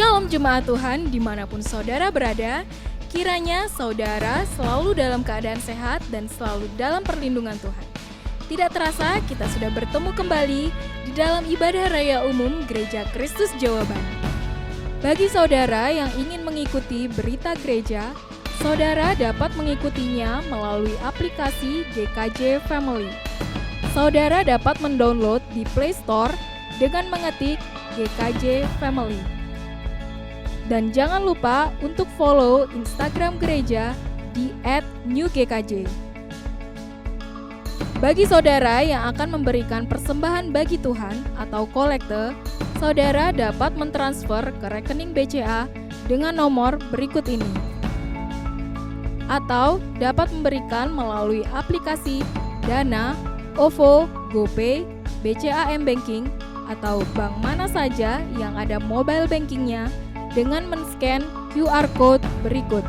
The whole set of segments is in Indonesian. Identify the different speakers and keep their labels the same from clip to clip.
Speaker 1: Shalom jemaat Tuhan dimanapun saudara berada, kiranya saudara selalu dalam keadaan sehat dan selalu dalam perlindungan Tuhan. Tidak terasa kita sudah bertemu kembali di dalam ibadah raya umum Gereja Kristus Jawa Barat. Bagi saudara yang ingin mengikuti berita gereja, saudara dapat mengikutinya melalui aplikasi GKJ Family. Saudara dapat mendownload di Play Store dengan mengetik GKJ Family. Dan jangan lupa untuk follow Instagram gereja di @newgkj. Bagi saudara yang akan memberikan persembahan bagi Tuhan atau kolekte, saudara dapat mentransfer ke rekening BCA dengan nomor berikut ini. Atau dapat memberikan melalui aplikasi Dana, OVO, GoPay, BCA M-Banking, atau bank mana saja yang ada mobile bankingnya dengan men-scan QR Code berikut.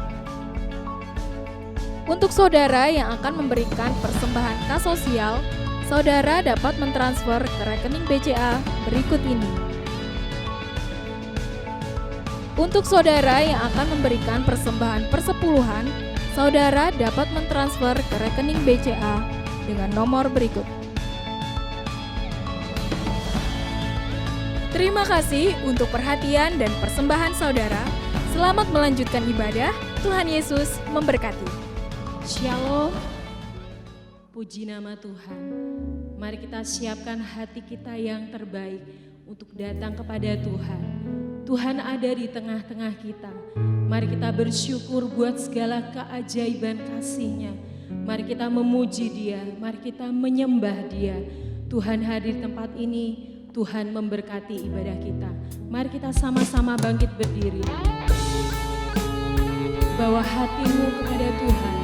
Speaker 1: Untuk saudara yang akan memberikan persembahan kas sosial, saudara dapat mentransfer ke rekening BCA berikut ini. Untuk saudara yang akan memberikan persembahan persepuluhan, saudara dapat mentransfer ke rekening BCA dengan nomor berikut. Terima kasih untuk perhatian dan persembahan saudara. Selamat melanjutkan ibadah. Tuhan Yesus memberkati.
Speaker 2: Shalom. Puji nama Tuhan. Mari kita siapkan hati kita yang terbaik untuk datang kepada Tuhan. Tuhan ada di tengah-tengah kita. Mari kita bersyukur buat segala keajaiban kasih-Nya. Mari kita memuji Dia, mari kita menyembah Dia. Tuhan hadir di tempat ini, Tuhan memberkati ibadah kita. Mari kita sama-sama bangkit berdiri. Bawa hatimu kepada Tuhan.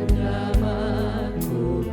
Speaker 3: Bernamaku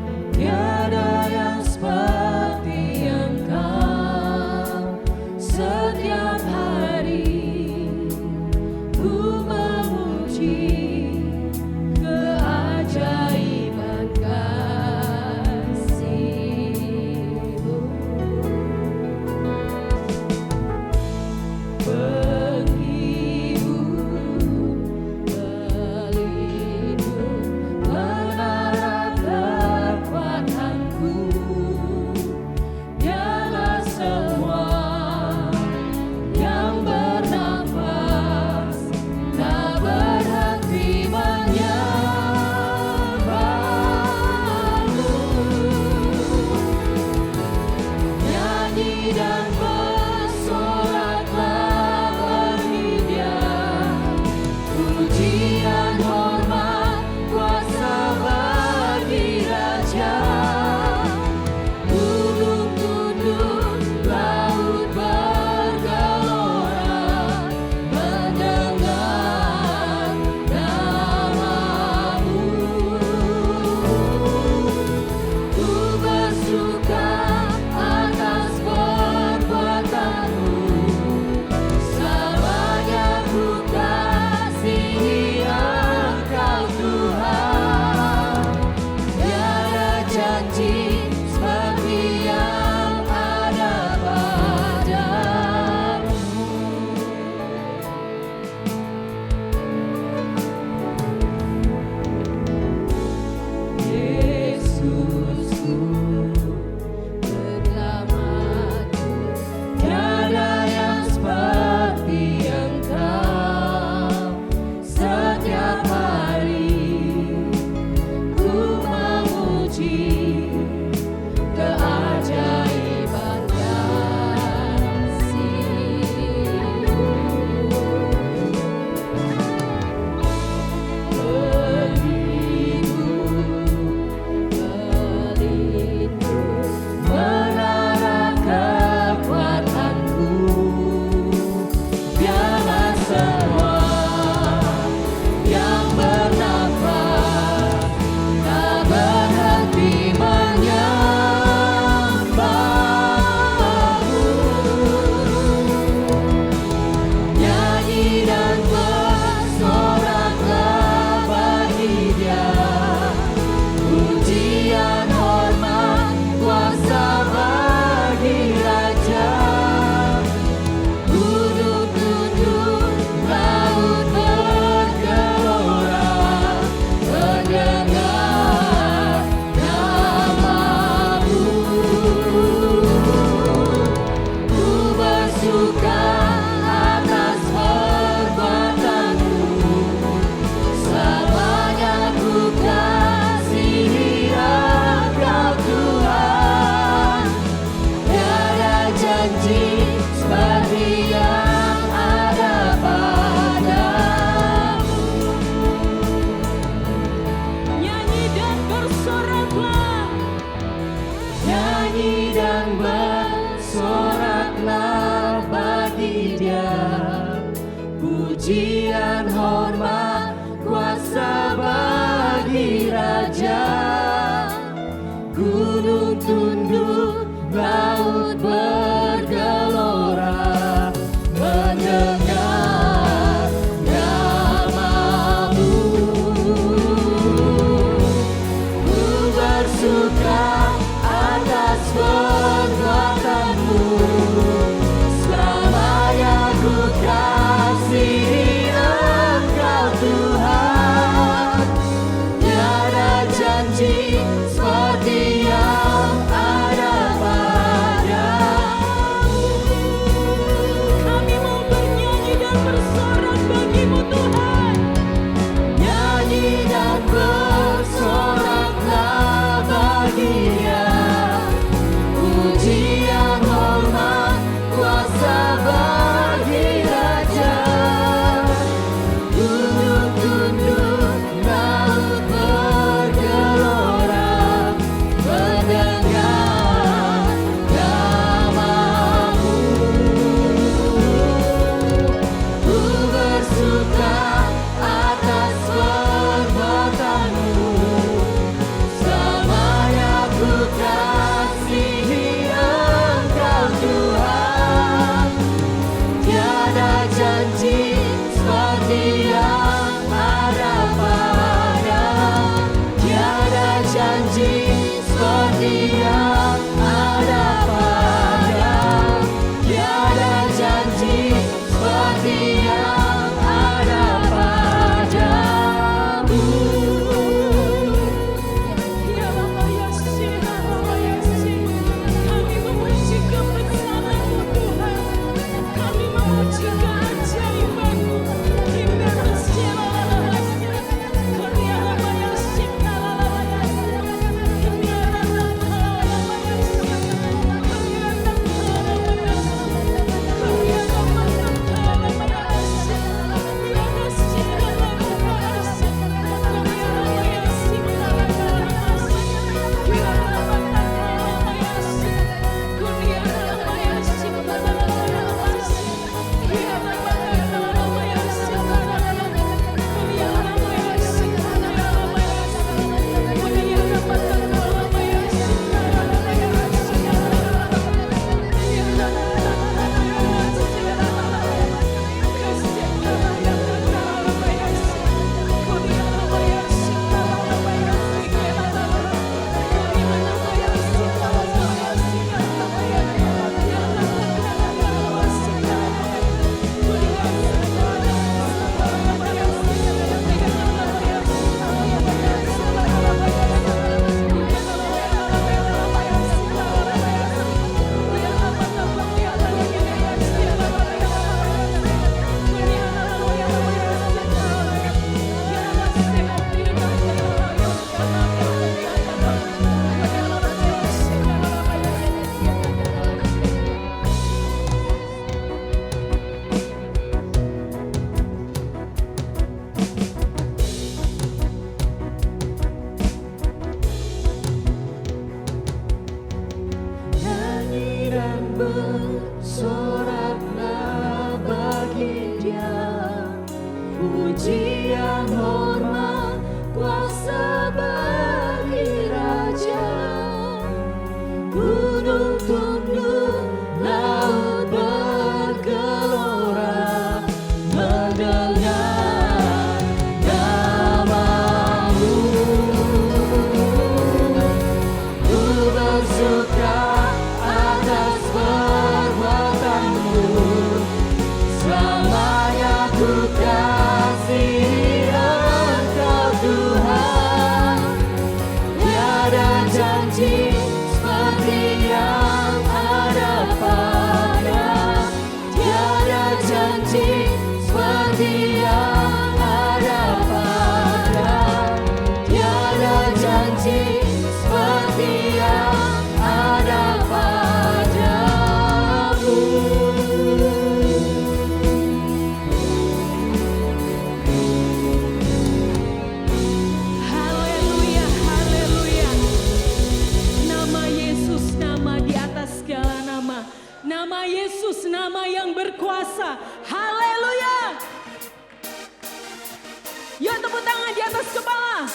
Speaker 3: soraklah bagi Dia pujian, hormat, kuasa bagi Raja. Gunung tunduk, laut bergelora mendengar nama-Mu. Ku bersuka atas perbuatan-Mu, selamanya ku kasihi Engkau Tuhan. Tiada janji seperti yang ada pada, tiada janji seperti yang ada pada, tiada janji seperti yang ada padamu.
Speaker 2: Haleluya, haleluya. Nama Yesus, nama di atas segala nama. Nama Yesus, nama yang berkuasa. Haleluya. Yuk tepuk tangan di atas kepala.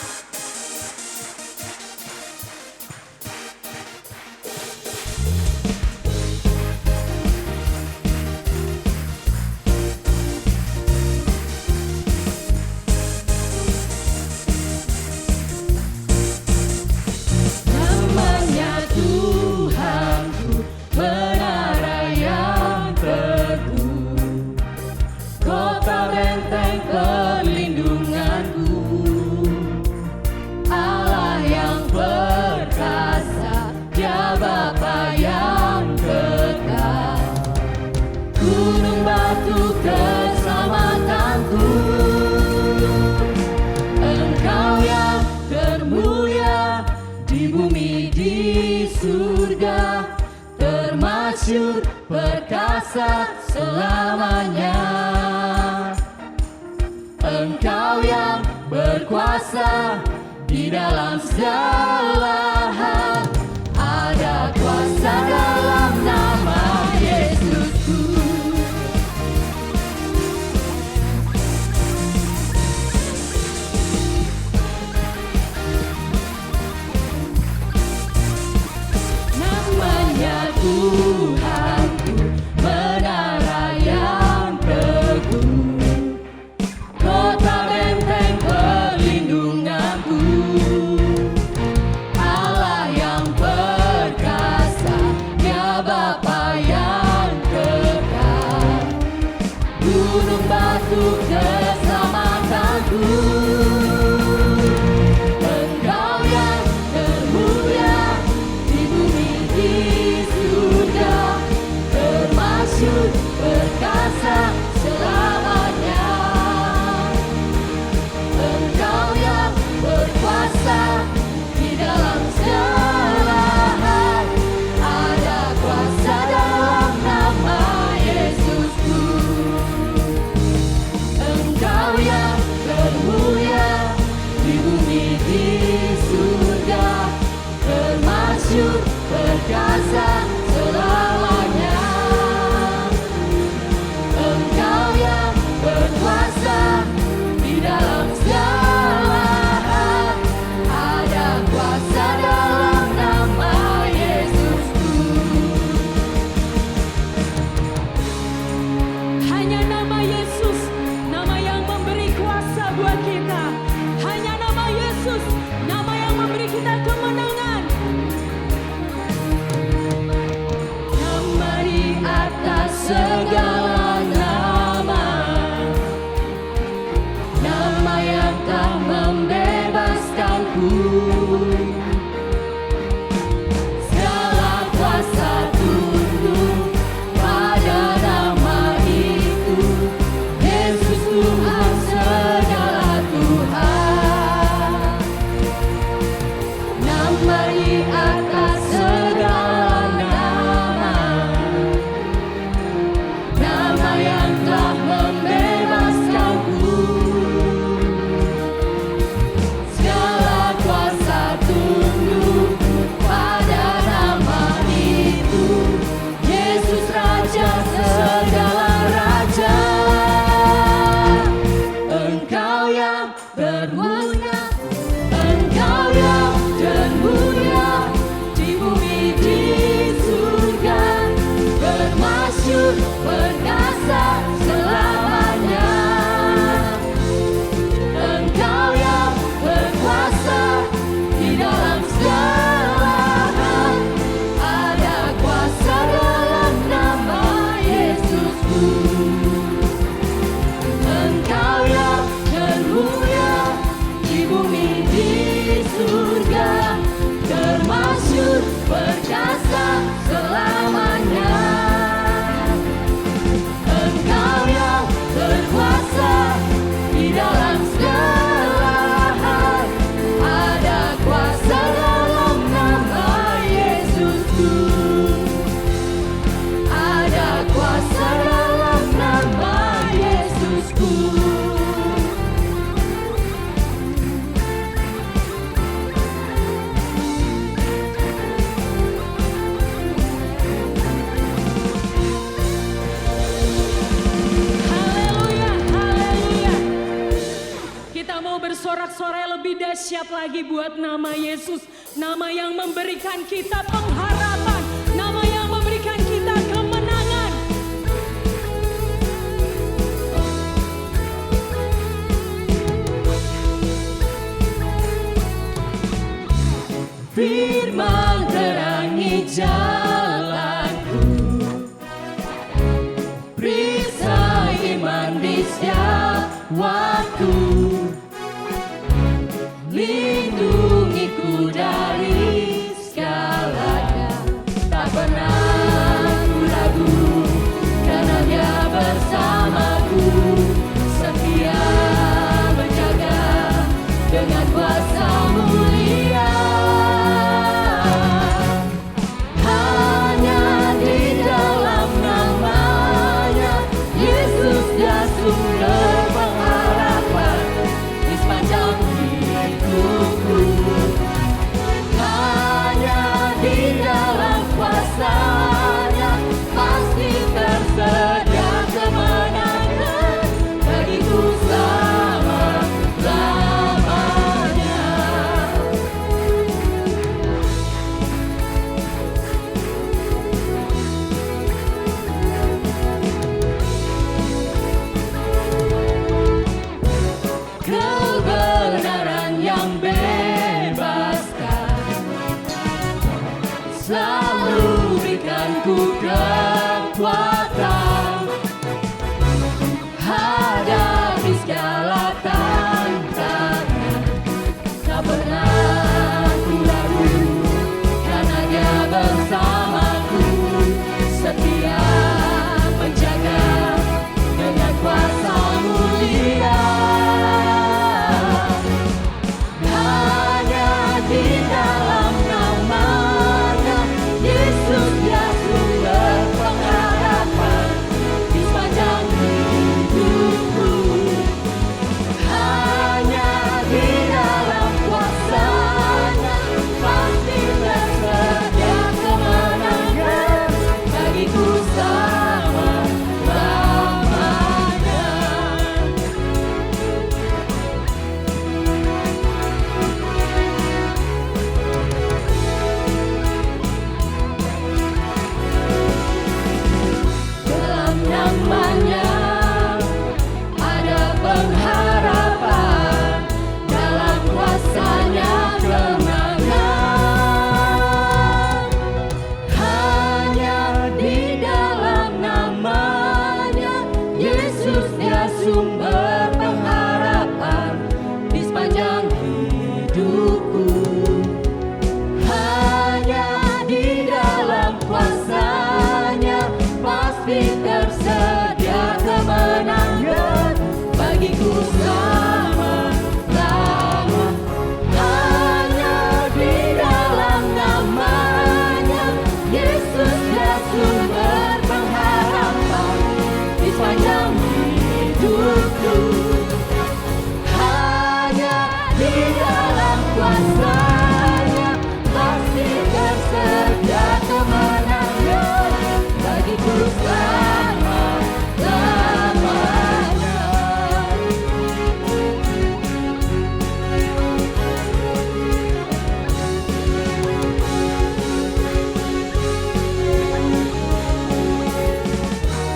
Speaker 3: Namanya Tuhanku, menara yang teguh, kota benteng perlindunganku, Allah yang perkasa, Dia Bapa yang kekal, gunung batu keselamatanku. Engkau yang termulia di bumi, di surga, termasyhur, perkasa selamanya. Engkau yang berkuasa di dalam segala hal, ada kuasa dalam nama Yesusku. Namanya Tuhanku, menara yang teguh, kota benteng perlindunganku, Allah yang perkasa, Dia Bapa yang kekal, gunung batu keselamatanku. Engkau yang termulia di bumi, di surga, termasyhur, perkasa selamanya. Engkau yang berkuasa di dalam segala hal, ada kuasa dalam nama Yesusku. Engkau yang termulia di bumi, di surga, termasyhur, perkasa selamanya.
Speaker 2: dahsyat lagi buat nama Yesus. Nama yang memberikan kita pengharapan, nama yang memberikan kita kemenangan.
Speaker 3: Firman terangi jalanku, perisai iman di setiap waktu, lindungiku dari segalanya. Tak pernah ku ragu, karena Dia bersamaku, setia menjaga dengan kuasa mulia. Sumber pengharapan di sepanjang hidupku, hanya di dalam kuasa-Nya pasti tersedia kemenangan bagiku selama-lamanya. Kebenaran yang bebaskan selalu berikanku kekuatan hadapi segala tantangan. Tak pernah ku ragu, karena Dia bersamaku, setia menjaga dengan kuasa mulia. Di dalam nama-Nya Yesus, Dia sumber pengharapan di sepanjang hidupku. Hanya di dalam kuasa-Nya pasti tersedia kemenangan bagiku selama-lamanya. Dalam nama-Nya ada pengharapan, dalam kuasa-Nya kemenangan. Hanya di dalam nama-Nya Yesus, Dia sumber pengharapan di sepanjang hidupku. Hanya di dalam kuasa-Nya pasti tersedia kemenangan bagiku selama-lamanya. Hanya di dalam nama-Nya Yesus, Dia sumber pengharapan di sepanjang hidupku. Hanya di dalam kuasa-Nya pasti tersedia kemenangan bagiku selama-lamanya.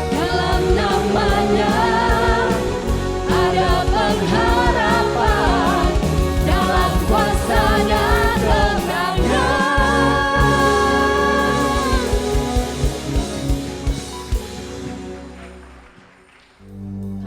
Speaker 3: Dalam nama-Nya ada pengharapan, dalam kuasa-Nya kemenangan.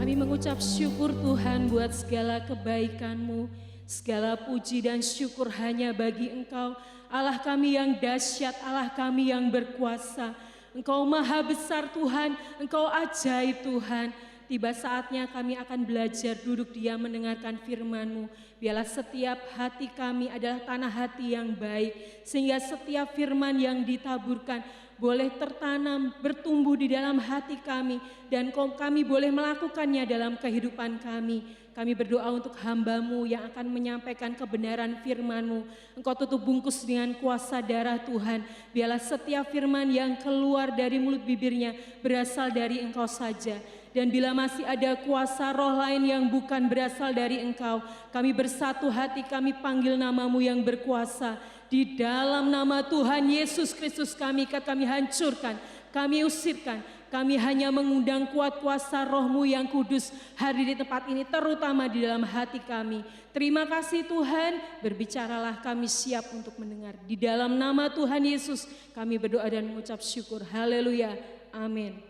Speaker 2: Kami mengucap syukur Tuhan buat segala kebaikan-Mu, segala puji dan syukur hanya bagi Engkau, Allah kami yang dahsyat, Allah kami yang berkuasa. Engkau maha besar Tuhan, Engkau ajaib Tuhan. Tiba saatnya kami akan belajar duduk diam mendengarkan firman-Mu. Biarlah setiap hati kami adalah tanah hati yang baik, sehingga setiap firman yang ditaburkan boleh tertanam, bertumbuh di dalam hati kami, dan kami boleh melakukannya dalam kehidupan kami. Kami berdoa untuk hamba-Mu yang akan menyampaikan kebenaran firman-Mu. Engkau tutup bungkus dengan kuasa darah Tuhan. Biarlah setiap firman yang keluar dari mulut bibirnya berasal dari Engkau saja. Dan bila masih ada kuasa roh lain yang bukan berasal dari Engkau, kami bersatu hati, kami panggil nama-Mu yang berkuasa. Di dalam nama Tuhan Yesus Kristus kami hancurkan, kami usirkan. Kami hanya mengundang kuat kuasa roh-Mu yang kudus hadir di tempat ini, terutama di dalam hati kami. Terima kasih Tuhan, berbicaralah, kami siap untuk mendengar. Di dalam nama Tuhan Yesus kami berdoa dan mengucap syukur. Haleluya, amin.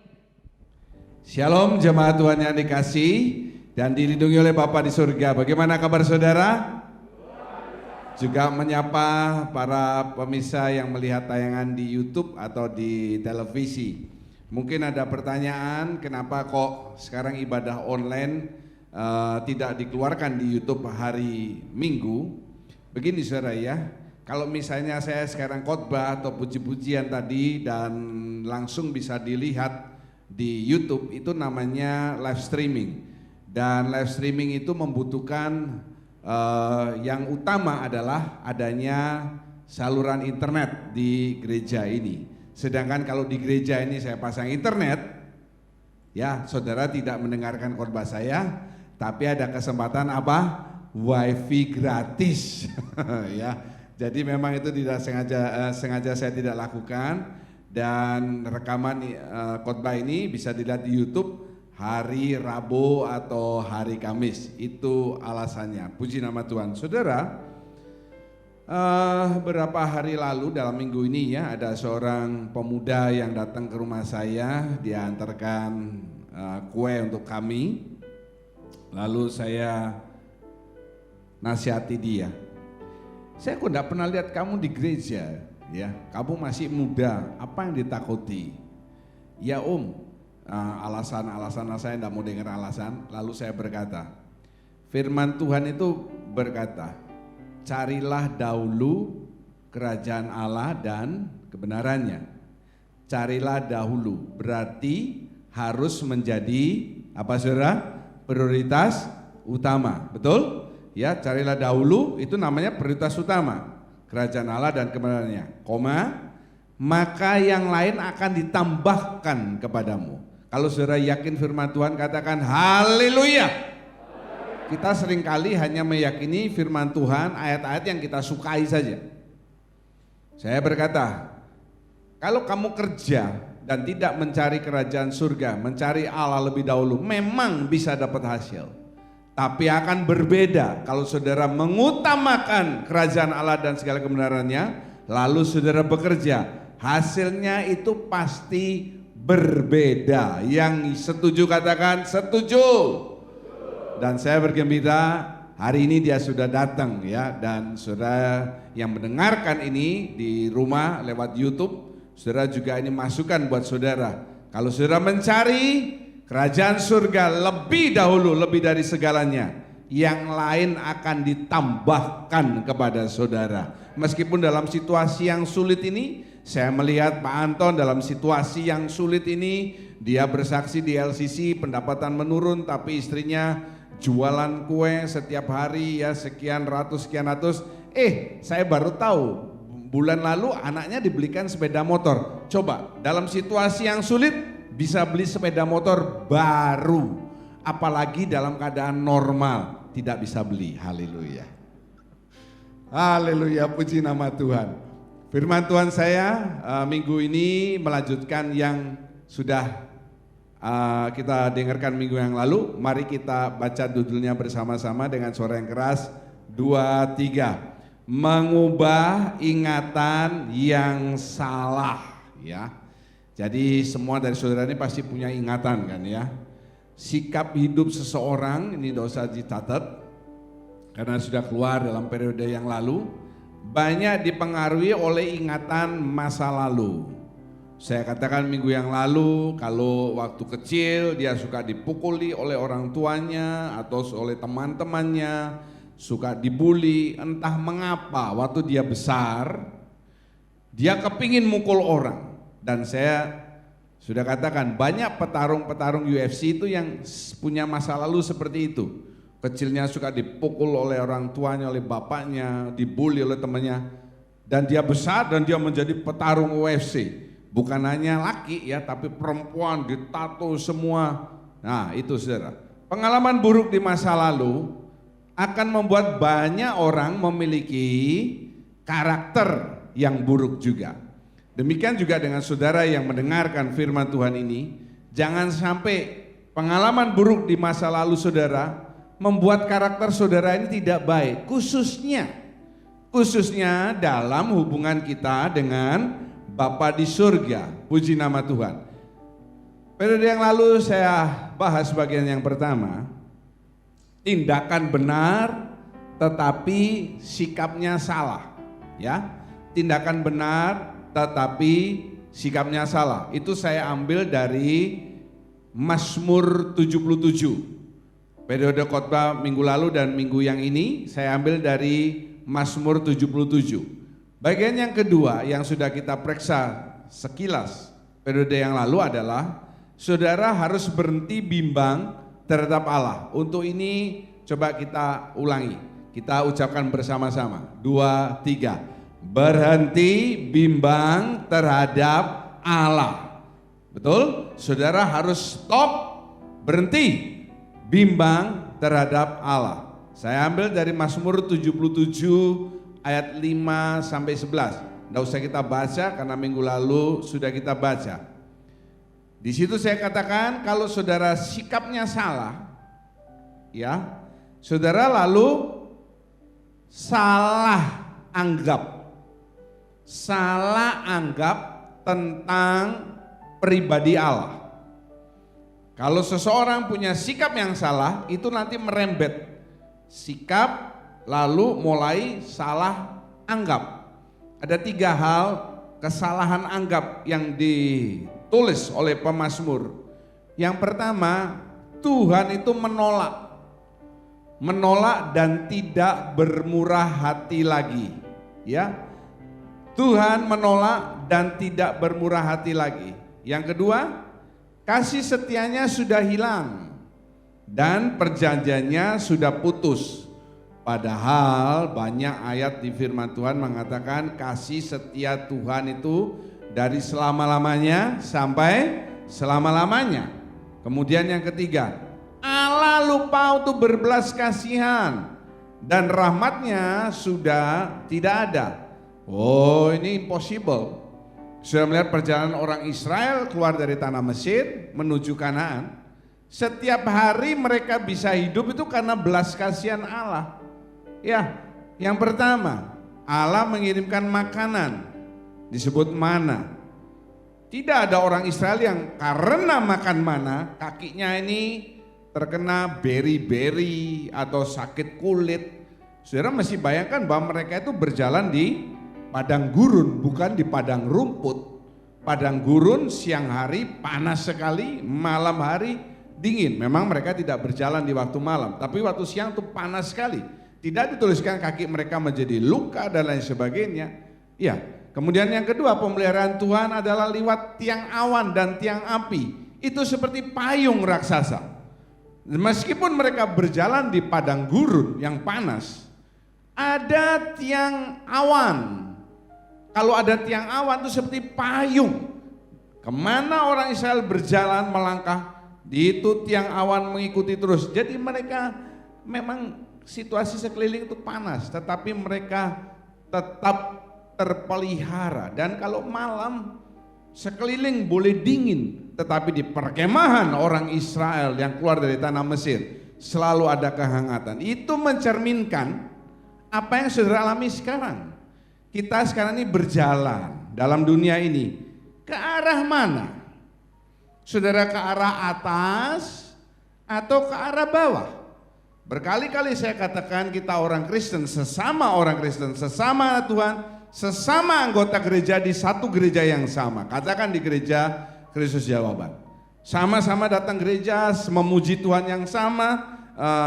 Speaker 4: Shalom jemaat Tuhan yang dikasih dan dilindungi oleh Bapa di surga. Bagaimana kabar saudara? Juga menyapa para pemirsa yang melihat tayangan di YouTube atau di televisi. Mungkin ada pertanyaan, kenapa kok sekarang ibadah online tidak dikeluarkan di YouTube hari Minggu? Begini saudara ya, kalau misalnya saya sekarang khotbah atau puji-pujian tadi dan langsung bisa dilihat di YouTube, itu namanya live streaming. Dan live streaming itu membutuhkan yang utama adalah adanya saluran internet di gereja ini. Sedangkan kalau di gereja ini saya pasang internet, ya saudara tidak mendengarkan khotbah saya, tapi ada kesempatan apa? Wifi gratis. Ya, jadi memang itu tidak sengaja saya tidak lakukan. Dan rekaman khotbah ini bisa dilihat di YouTube hari Rabu atau hari Kamis. Itu alasannya. Puji nama Tuhan. Saudara, beberapa hari lalu dalam minggu ini ya, ada seorang pemuda yang datang ke rumah saya, dia antarkan kue untuk kami. Lalu saya nasihati dia. Saya kok enggak pernah lihat kamu di gereja, ya. Kamu masih muda, apa yang ditakuti? Ya alasan saya enggak mau dengar alasan. Lalu saya berkata, firman Tuhan itu berkata, carilah dahulu kerajaan Allah dan kebenarannya. Carilah dahulu, berarti harus menjadi apa saudara? Prioritas utama, betul? Ya, carilah dahulu itu namanya prioritas utama. Kerajaan Allah dan kebenarannya, maka yang lain akan ditambahkan kepadamu. Kalau saudara yakin firman Tuhan, katakan haleluya. Kita seringkali hanya meyakini firman Tuhan, ayat-ayat yang kita sukai saja. Saya berkata, kalau kamu kerja dan tidak mencari kerajaan surga, mencari Allah lebih dahulu, memang bisa dapat hasil. Tapi akan berbeda kalau saudara mengutamakan kerajaan Allah dan segala kebenarannya, lalu saudara bekerja, hasilnya itu pasti berbeda. Yang setuju katakan setuju. Dan saya bergembira hari ini dia sudah datang ya, dan saudara yang mendengarkan ini di rumah lewat YouTube, saudara juga ini masukan buat saudara. Kalau saudara mencari kerajaan surga lebih dahulu, lebih dari segalanya, yang lain akan ditambahkan kepada saudara. Meskipun dalam situasi yang sulit ini, saya melihat Pak Anton dalam situasi yang sulit ini, dia bersaksi di LCC pendapatan menurun, tapi istrinya jualan kue setiap hari ya sekian ratus. Saya baru tahu bulan lalu anaknya dibelikan sepeda motor. Coba dalam situasi yang sulit bisa beli sepeda motor baru, apalagi dalam keadaan normal tidak bisa beli. Haleluya. Haleluya, puji nama Tuhan. Firman Tuhan saya minggu ini melanjutkan yang sudah kita dengarkan minggu yang lalu. Mari kita baca judulnya bersama-sama dengan suara yang keras. 2, 3. Mengubah ingatan yang salah, ya. Jadi semua dari saudara ini pasti punya ingatan kan ya. Sikap hidup seseorang ini tidak usah dicatat karena sudah keluar dalam periode yang lalu, banyak dipengaruhi oleh ingatan masa lalu. Saya katakan minggu yang lalu, kalau waktu kecil dia suka dipukuli oleh orang tuanya atau oleh teman-temannya, suka dibully, entah mengapa waktu dia besar, dia kepingin mukul orang. Dan saya sudah katakan banyak petarung-petarung UFC itu yang punya masa lalu seperti itu. Kecilnya suka dipukul oleh orang tuanya, oleh bapaknya, dibully oleh temannya. Dan dia besar dan dia menjadi petarung UFC. Bukan hanya laki ya, tapi perempuan ditato semua. Nah itu saudara. Pengalaman buruk di masa lalu akan membuat banyak orang memiliki karakter yang buruk juga. Demikian juga dengan saudara yang mendengarkan firman Tuhan ini. Jangan sampai pengalaman buruk di masa lalu saudara membuat karakter saudara ini tidak baik. Khususnya dalam hubungan kita dengan Bapa di surga. Puji nama Tuhan. Periode yang lalu saya bahas bagian yang pertama. Tindakan benar tetapi sikapnya salah. Ya, tindakan benar tetapi sikapnya salah. Itu saya ambil dari Mazmur 77. Periode khotbah minggu lalu dan minggu yang ini saya ambil dari Mazmur 77. Bagian yang kedua yang sudah kita periksa sekilas periode yang lalu adalah saudara harus berhenti bimbang terhadap Allah. Untuk ini coba kita ulangi. Kita ucapkan bersama-sama. 2, 3. Berhenti bimbang terhadap Allah. Betul? Saudara harus stop, berhenti bimbang terhadap Allah. Saya ambil dari Mazmur 77 ayat 5 sampai 11. Tidak usah kita baca karena minggu lalu sudah kita baca. Di situ saya katakan kalau saudara sikapnya salah, ya, saudara lalu salah anggap tentang pribadi Allah. Kalau seseorang punya sikap yang salah, itu nanti merembet sikap lalu mulai salah anggap. Ada 3 hal kesalahan anggap yang ditulis oleh pemazmur. Yang pertama, Tuhan itu menolak dan tidak bermurah hati lagi. Ya, Tuhan menolak dan tidak bermurah hati lagi. Yang kedua, kasih setianya sudah hilang dan perjanjiannya sudah putus. Padahal banyak ayat di firman Tuhan mengatakan kasih setia Tuhan itu dari selama-lamanya sampai selama-lamanya. Kemudian yang ketiga, Allah lupa untuk berbelas kasihan dan rahmatnya sudah tidak ada. Oh, ini impossible. Sudah melihat perjalanan orang Israel keluar dari tanah Mesir menuju Kanaan. Setiap hari mereka bisa hidup itu karena belas kasihan Allah. Ya, yang pertama, Allah mengirimkan makanan, disebut mana. Tidak ada orang Israel yang karena makan mana, kakinya ini terkena beri-beri atau sakit kulit. Saudara mesti bayangkan bahwa mereka itu berjalan di padang gurun, bukan di padang rumput. Padang gurun siang hari panas sekali, malam hari dingin. Memang mereka tidak berjalan di waktu malam, tapi waktu siang itu panas sekali. Tidak dituliskan kaki mereka menjadi luka dan lain sebagainya. Ya, kemudian yang kedua, pemeliharaan Tuhan adalah lewat tiang awan dan tiang api. Itu seperti payung raksasa. Meskipun mereka berjalan di padang gurun yang panas, ada tiang awan. Kalau ada tiang awan itu seperti payung. Kemana orang Israel berjalan melangkah, di itu tiang awan mengikuti terus. Jadi mereka memang situasi sekeliling itu panas, tetapi mereka tetap terpelihara. Dan kalau malam sekeliling boleh dingin, tetapi di perkemahan orang Israel yang keluar dari tanah Mesir selalu ada kehangatan. Itu mencerminkan apa yang saudara alami sekarang. Kita sekarang ini berjalan dalam dunia ini ke arah mana? Saudara ke arah atas atau ke arah bawah? Berkali-kali saya katakan kita orang Kristen, sesama orang Kristen, sesama Tuhan, sesama anggota gereja di satu gereja yang sama. Katakan di gereja Kristus Jawaban. Sama-sama datang gereja, memuji Tuhan yang sama,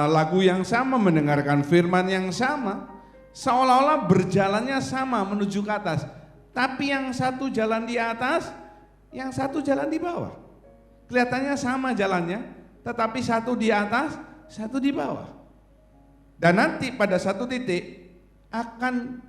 Speaker 4: lagu yang sama, mendengarkan firman yang sama. Seolah-olah berjalannya sama menuju ke atas. Tapi yang satu jalan di atas, yang satu jalan di bawah. Kelihatannya sama jalannya, tetapi satu di atas, satu di bawah. Dan nanti pada satu titik akan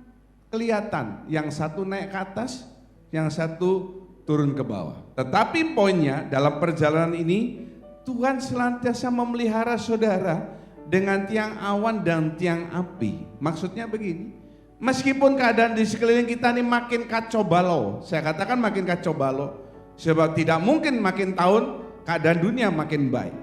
Speaker 4: kelihatan yang satu naik ke atas, yang satu turun ke bawah. Tetapi poinnya dalam perjalanan ini Tuhan senantiasa memelihara saudara dengan tiang awan dan tiang api. Maksudnya begini, meskipun keadaan di sekeliling kita ini makin kacau balau, saya katakan makin kacau balau, sebab tidak mungkin makin tahun keadaan dunia makin baik.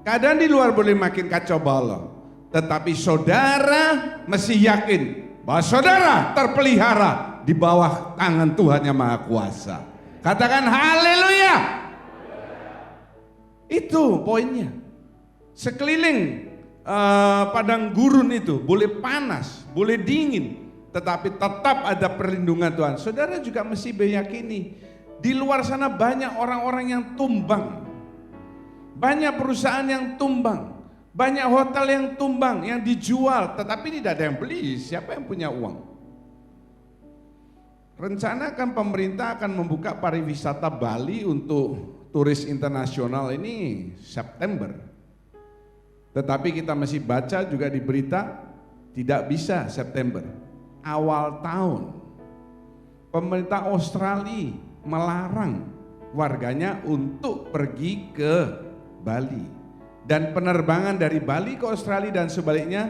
Speaker 4: Keadaan di luar boleh makin kacau balau, tetapi saudara mesti yakin bahwa saudara terpelihara di bawah tangan Tuhan yang Maha Kuasa. Katakan haleluya. Itu poinnya. Sekeliling padang gurun itu boleh panas, boleh dingin, tetapi tetap ada perlindungan Tuhan. Saudara juga mesti meyakini di luar sana banyak orang-orang yang tumbang, banyak perusahaan yang tumbang, banyak hotel yang tumbang, yang dijual, tetapi tidak ada yang beli. Siapa yang punya uang? Rencana kan pemerintah akan membuka pariwisata Bali untuk turis internasional ini September. Tetapi kita masih baca juga di berita tidak bisa September. Awal tahun pemerintah Australia melarang warganya untuk pergi ke Bali. Dan penerbangan dari Bali ke Australia dan sebaliknya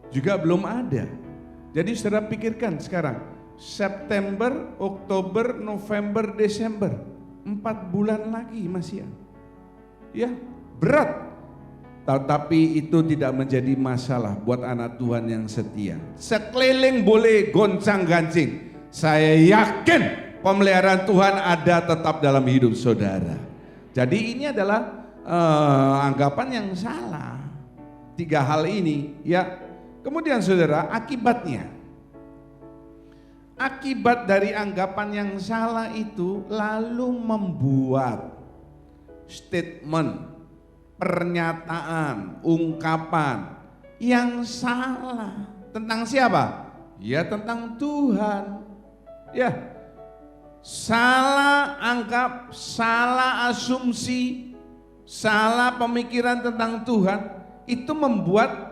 Speaker 4: juga belum ada. Jadi saudara pikirkan sekarang, September, Oktober, November, Desember, 4 bulan lagi masih ya, berat. Tetapi itu tidak menjadi masalah buat anak Tuhan yang setia. Sekeliling boleh goncang-gancing, saya yakin pemeliharaan Tuhan ada tetap dalam hidup saudara. Jadi ini adalah anggapan yang salah. 3 hal ini ya. Kemudian saudara, akibatnya, akibat dari anggapan yang salah itu lalu membuat statement, pernyataan, ungkapan yang salah tentang siapa? Ya tentang Tuhan. Ya, salah anggap, salah asumsi, salah pemikiran tentang Tuhan, itu membuat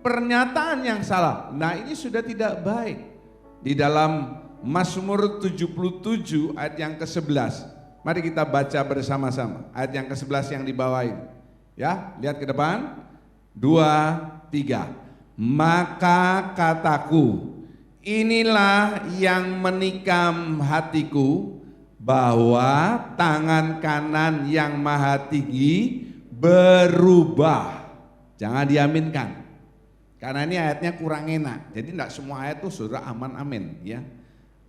Speaker 4: pernyataan yang salah. Nah, ini sudah tidak baik. Di dalam Mazmur 77 ayat yang ke-11. Mari kita baca bersama-sama ayat yang ke-11 yang di bawah ini. Ya, lihat ke depan. 2, 3. Maka kataku, inilah yang menikam hatiku, bahwa tangan kanan yang maha tinggi berubah. Jangan diaminkan. Karena ini ayatnya kurang enak. Jadi tidak semua ayat itu saudara aman amin ya.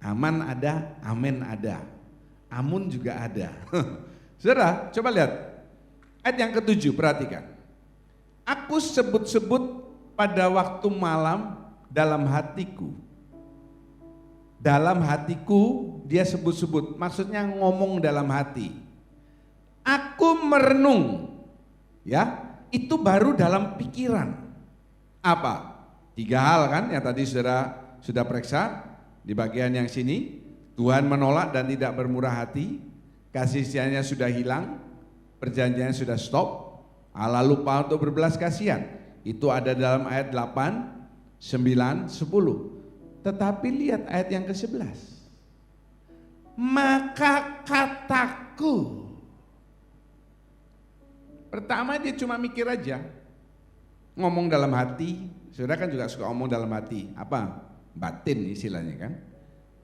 Speaker 4: Aman ada, amin ada. Amun juga ada. Saudara, coba lihat. Ayat yang ke-7, perhatikan. Aku sebut-sebut pada waktu malam dalam hatiku. Dalam hatiku dia sebut-sebut, maksudnya ngomong dalam hati. Aku merenung, ya, itu baru dalam pikiran. Apa? 3 hal kan yang tadi saudara sudah periksa di bagian yang sini. Tuhan menolak dan tidak bermurah hati, kasih setianya sudah hilang, perjanjiannya sudah stop, Allah lupa untuk berbelas kasihan. Itu ada dalam ayat 8, 9, 10. Tetapi lihat ayat yang ke-11. Maka kataku. Pertama dia cuma mikir aja. Ngomong dalam hati, saudara kan juga suka ngomong dalam hati, apa? Batin istilahnya kan.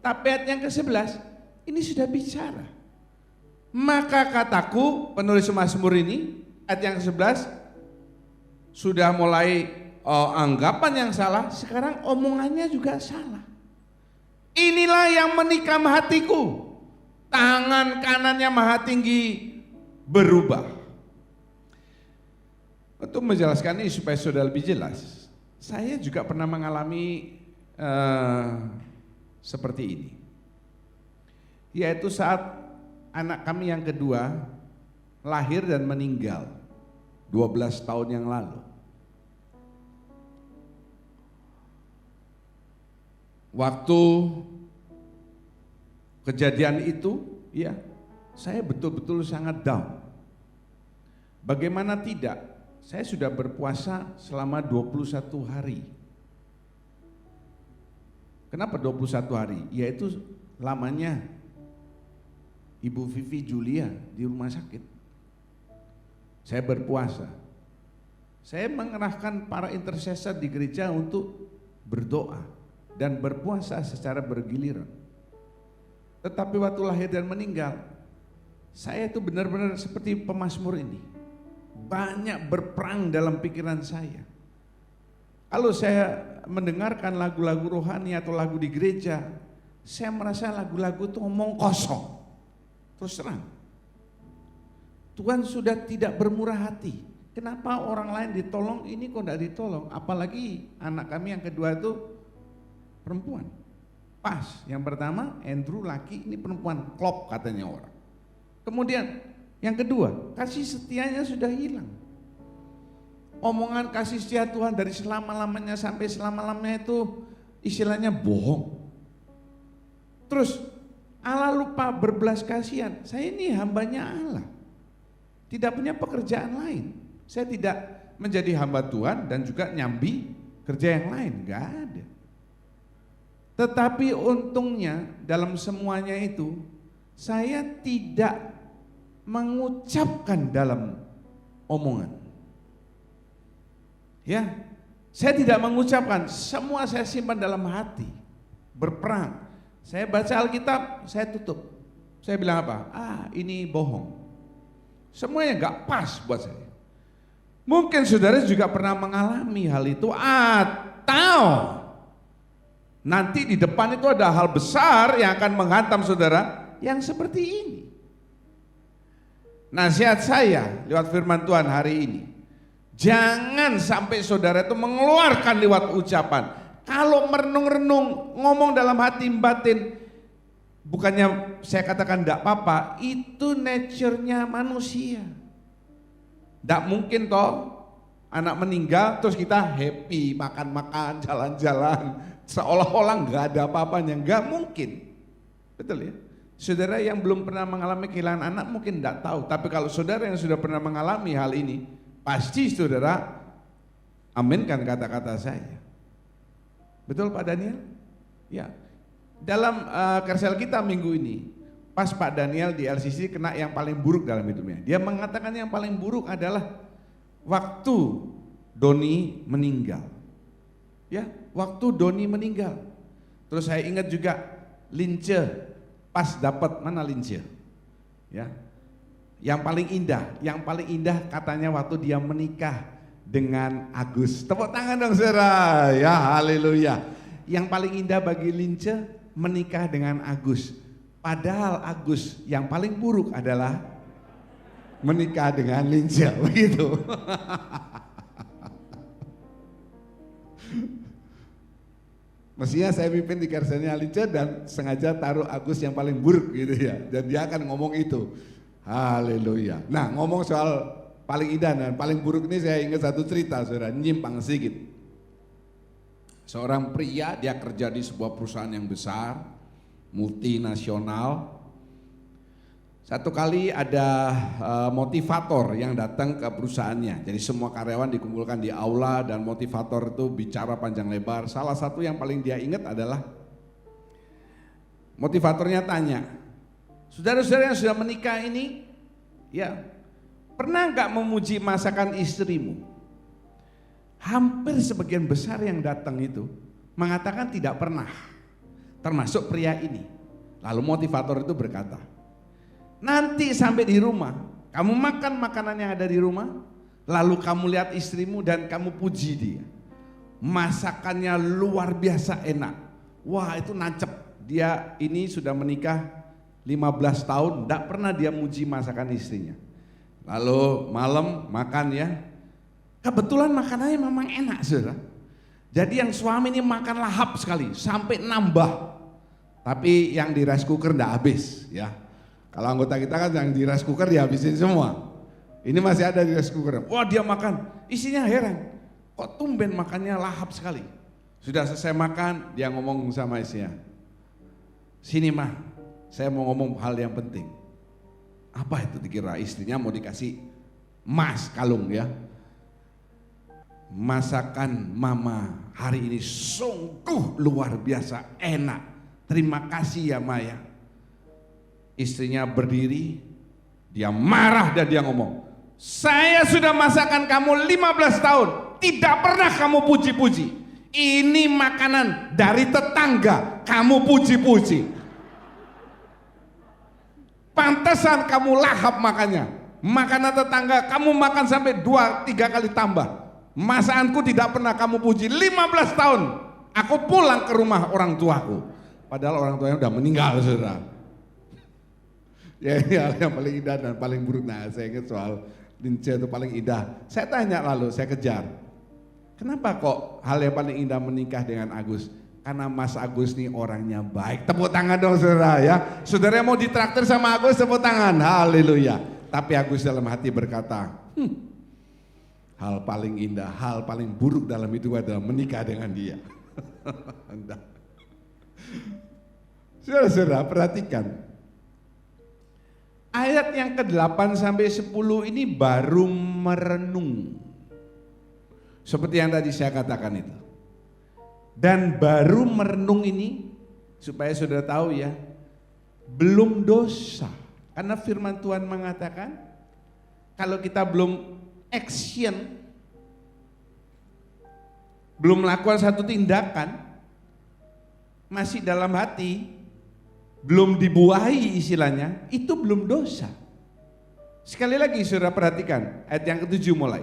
Speaker 4: Tapi ayat yang ke-11, ini sudah bicara. Maka kataku, penulis Mazmur ini, ayat yang ke-11, sudah mulai anggapan yang salah, sekarang omongannya juga salah. Inilah yang menikam hatiku, tangan kanannya maha tinggi berubah. Untuk menjelaskan ini supaya saudara lebih jelas, saya juga pernah mengalami seperti ini. Yaitu saat anak kami yang kedua lahir dan meninggal 12 tahun yang lalu. Waktu kejadian itu, ya, saya betul-betul sangat down. Bagaimana tidak? Saya sudah berpuasa selama 21 hari. Kenapa 21 hari? Yaitu lamanya Ibu Vivi Julia di rumah sakit. Saya berpuasa. Saya mengerahkan para intercessor di gereja untuk berdoa dan berpuasa secara bergiliran. Tetapi waktu lahir dan meninggal, saya itu benar-benar seperti pemazmur ini. Banyak berperang dalam pikiran saya. Kalau saya mendengarkan lagu-lagu rohani atau lagu di gereja, saya merasa lagu-lagu itu ngomong kosong. Terus terang, Tuhan sudah tidak bermurah hati. Kenapa orang lain ditolong, ini kok tidak ditolong? Apalagi anak kami yang kedua itu perempuan. Pas, yang pertama Andrew laki, ini perempuan, klop katanya orang. Kemudian yang kedua, kasih setianya sudah hilang. Omongan kasih setia Tuhan dari selama-lamanya sampai selama-lamanya itu istilahnya bohong. Terus Allah lupa berbelas kasihan. Saya ini hambanya Allah, tidak punya pekerjaan lain. Saya tidak menjadi hamba Tuhan dan juga nyambi kerja yang lain, gak ada. Tetapi untungnya dalam semuanya itu saya tidak mengucapkan dalam omongan. Ya, saya tidak mengucapkan, semua saya simpan dalam hati, berperang. Saya baca Alkitab, saya tutup. Saya bilang apa? Ini bohong. Semuanya gak pas buat saya. Mungkin saudara juga pernah mengalami hal itu, atau nanti di depan itu ada hal besar yang akan menghantam saudara yang seperti ini. Nasihat saya lewat firman Tuhan hari ini, jangan sampai saudara itu mengeluarkan lewat ucapan. Kalau merenung-renung, ngomong dalam hati batin, bukannya saya katakan tidak apa-apa, itu nature-nya manusia. Tidak mungkin toh anak meninggal terus kita happy, makan-makan, jalan-jalan, seolah-olah nggak ada apa-apanya, nggak mungkin. Betul ya? Saudara yang belum pernah mengalami kehilangan anak mungkin tidak tahu, tapi kalau saudara yang sudah pernah mengalami hal ini, pasti saudara aminkan kata-kata saya. Betul Pak Daniel? Ya. Dalam kersel kita minggu ini, pas Pak Daniel di LCC kena yang paling buruk dalam hidupnya. Dia mengatakan yang paling buruk adalah waktu Doni meninggal. Ya, waktu Doni meninggal. Terus saya ingat juga Lince pas dapat mana Lince? Ya. Yang paling indah katanya waktu dia menikah dengan Agus. Tepuk tangan dong saudara. Ya, haleluya. Yang paling indah bagi Lince menikah dengan Agus. Padahal Agus yang paling buruk adalah menikah dengan Lince, begitu. Mestinya saya pimpin di kersennya Lince dan sengaja taruh Agus yang paling buruk gitu ya. Dan dia akan ngomong itu. Haleluya. Nah, ngomong soal paling indah dan paling buruk ini saya ingat satu cerita saudara, nyimpang sedikit. Seorang pria, dia kerja di sebuah perusahaan yang besar, multinasional. Satu kali ada motivator yang datang ke perusahaannya. Jadi semua karyawan dikumpulkan di aula dan motivator itu bicara panjang lebar. Salah satu yang paling dia ingat adalah motivatornya tanya, saudara-saudara yang sudah menikah ini, ya pernah nggak memuji masakan istrimu? Hampir sebagian besar yang datang itu mengatakan tidak pernah, termasuk pria ini. Lalu motivator itu berkata, nanti sampai di rumah, kamu makan makanan yang ada di rumah, lalu kamu lihat istrimu dan kamu puji dia. Masakannya luar biasa enak. Wah, itu nancep. Dia ini sudah menikah 15 tahun, tidak pernah dia muji masakan istrinya. Lalu malam makan ya, kebetulan makanannya memang enak saudara. Jadi yang suami ini makan lahap sekali, sampai nambah. Tapi yang di rice cooker tidak habis ya. Kalau anggota kita kan yang di rice cooker dihabisin semua. Ini masih ada di rice cooker. Wah, dia makan, isinya heran. Kok tumben makannya lahap sekali. Sudah selesai makan, dia ngomong sama istrinya, sini mah, saya mau ngomong hal yang penting. Apa itu dikira? Istrinya mau dikasih emas kalung ya. Masakan mama hari ini sungguh luar biasa enak. Terima kasih ya Maya. Istrinya berdiri, dia marah dan dia ngomong, saya sudah masakan kamu 15 tahun, tidak pernah kamu puji-puji. Ini makanan dari tetangga, kamu puji-puji. Pantesan kamu lahap makannya. Makanan tetangga kamu makan sampai 2-3 kali tambah. Masakanku tidak pernah kamu puji. 15 tahun aku pulang ke rumah orang tuaku, padahal orang tuanya udah meninggal, saudara. Ya, yang paling indah dan paling buruk. Nah, saya ingat soal Lince itu paling indah. Saya tanya lalu, saya kejar. Kenapa kok hal yang paling indah menikah dengan Agus? Karena Mas Agus nih orangnya baik. Tepuk tangan dong saudara ya. Saudara yang mau ditraktir sama Agus, tepuk tangan. Haleluya. Tapi Agus dalam hati berkata, hal paling indah, hal paling buruk dalam hidup adalah menikah dengan dia. Saudara-saudara perhatikan. Ayat yang ke-8 sampai 10 ini baru merenung. Seperti yang tadi saya katakan itu. Dan baru merenung ini supaya saudara tahu ya, belum dosa. Karena firman Tuhan mengatakan kalau kita belum action, belum melakukan satu tindakan, masih dalam hati, belum dibuahi istilahnya, itu belum dosa. Sekali lagi saudara perhatikan ayat yang ke-7 mulai.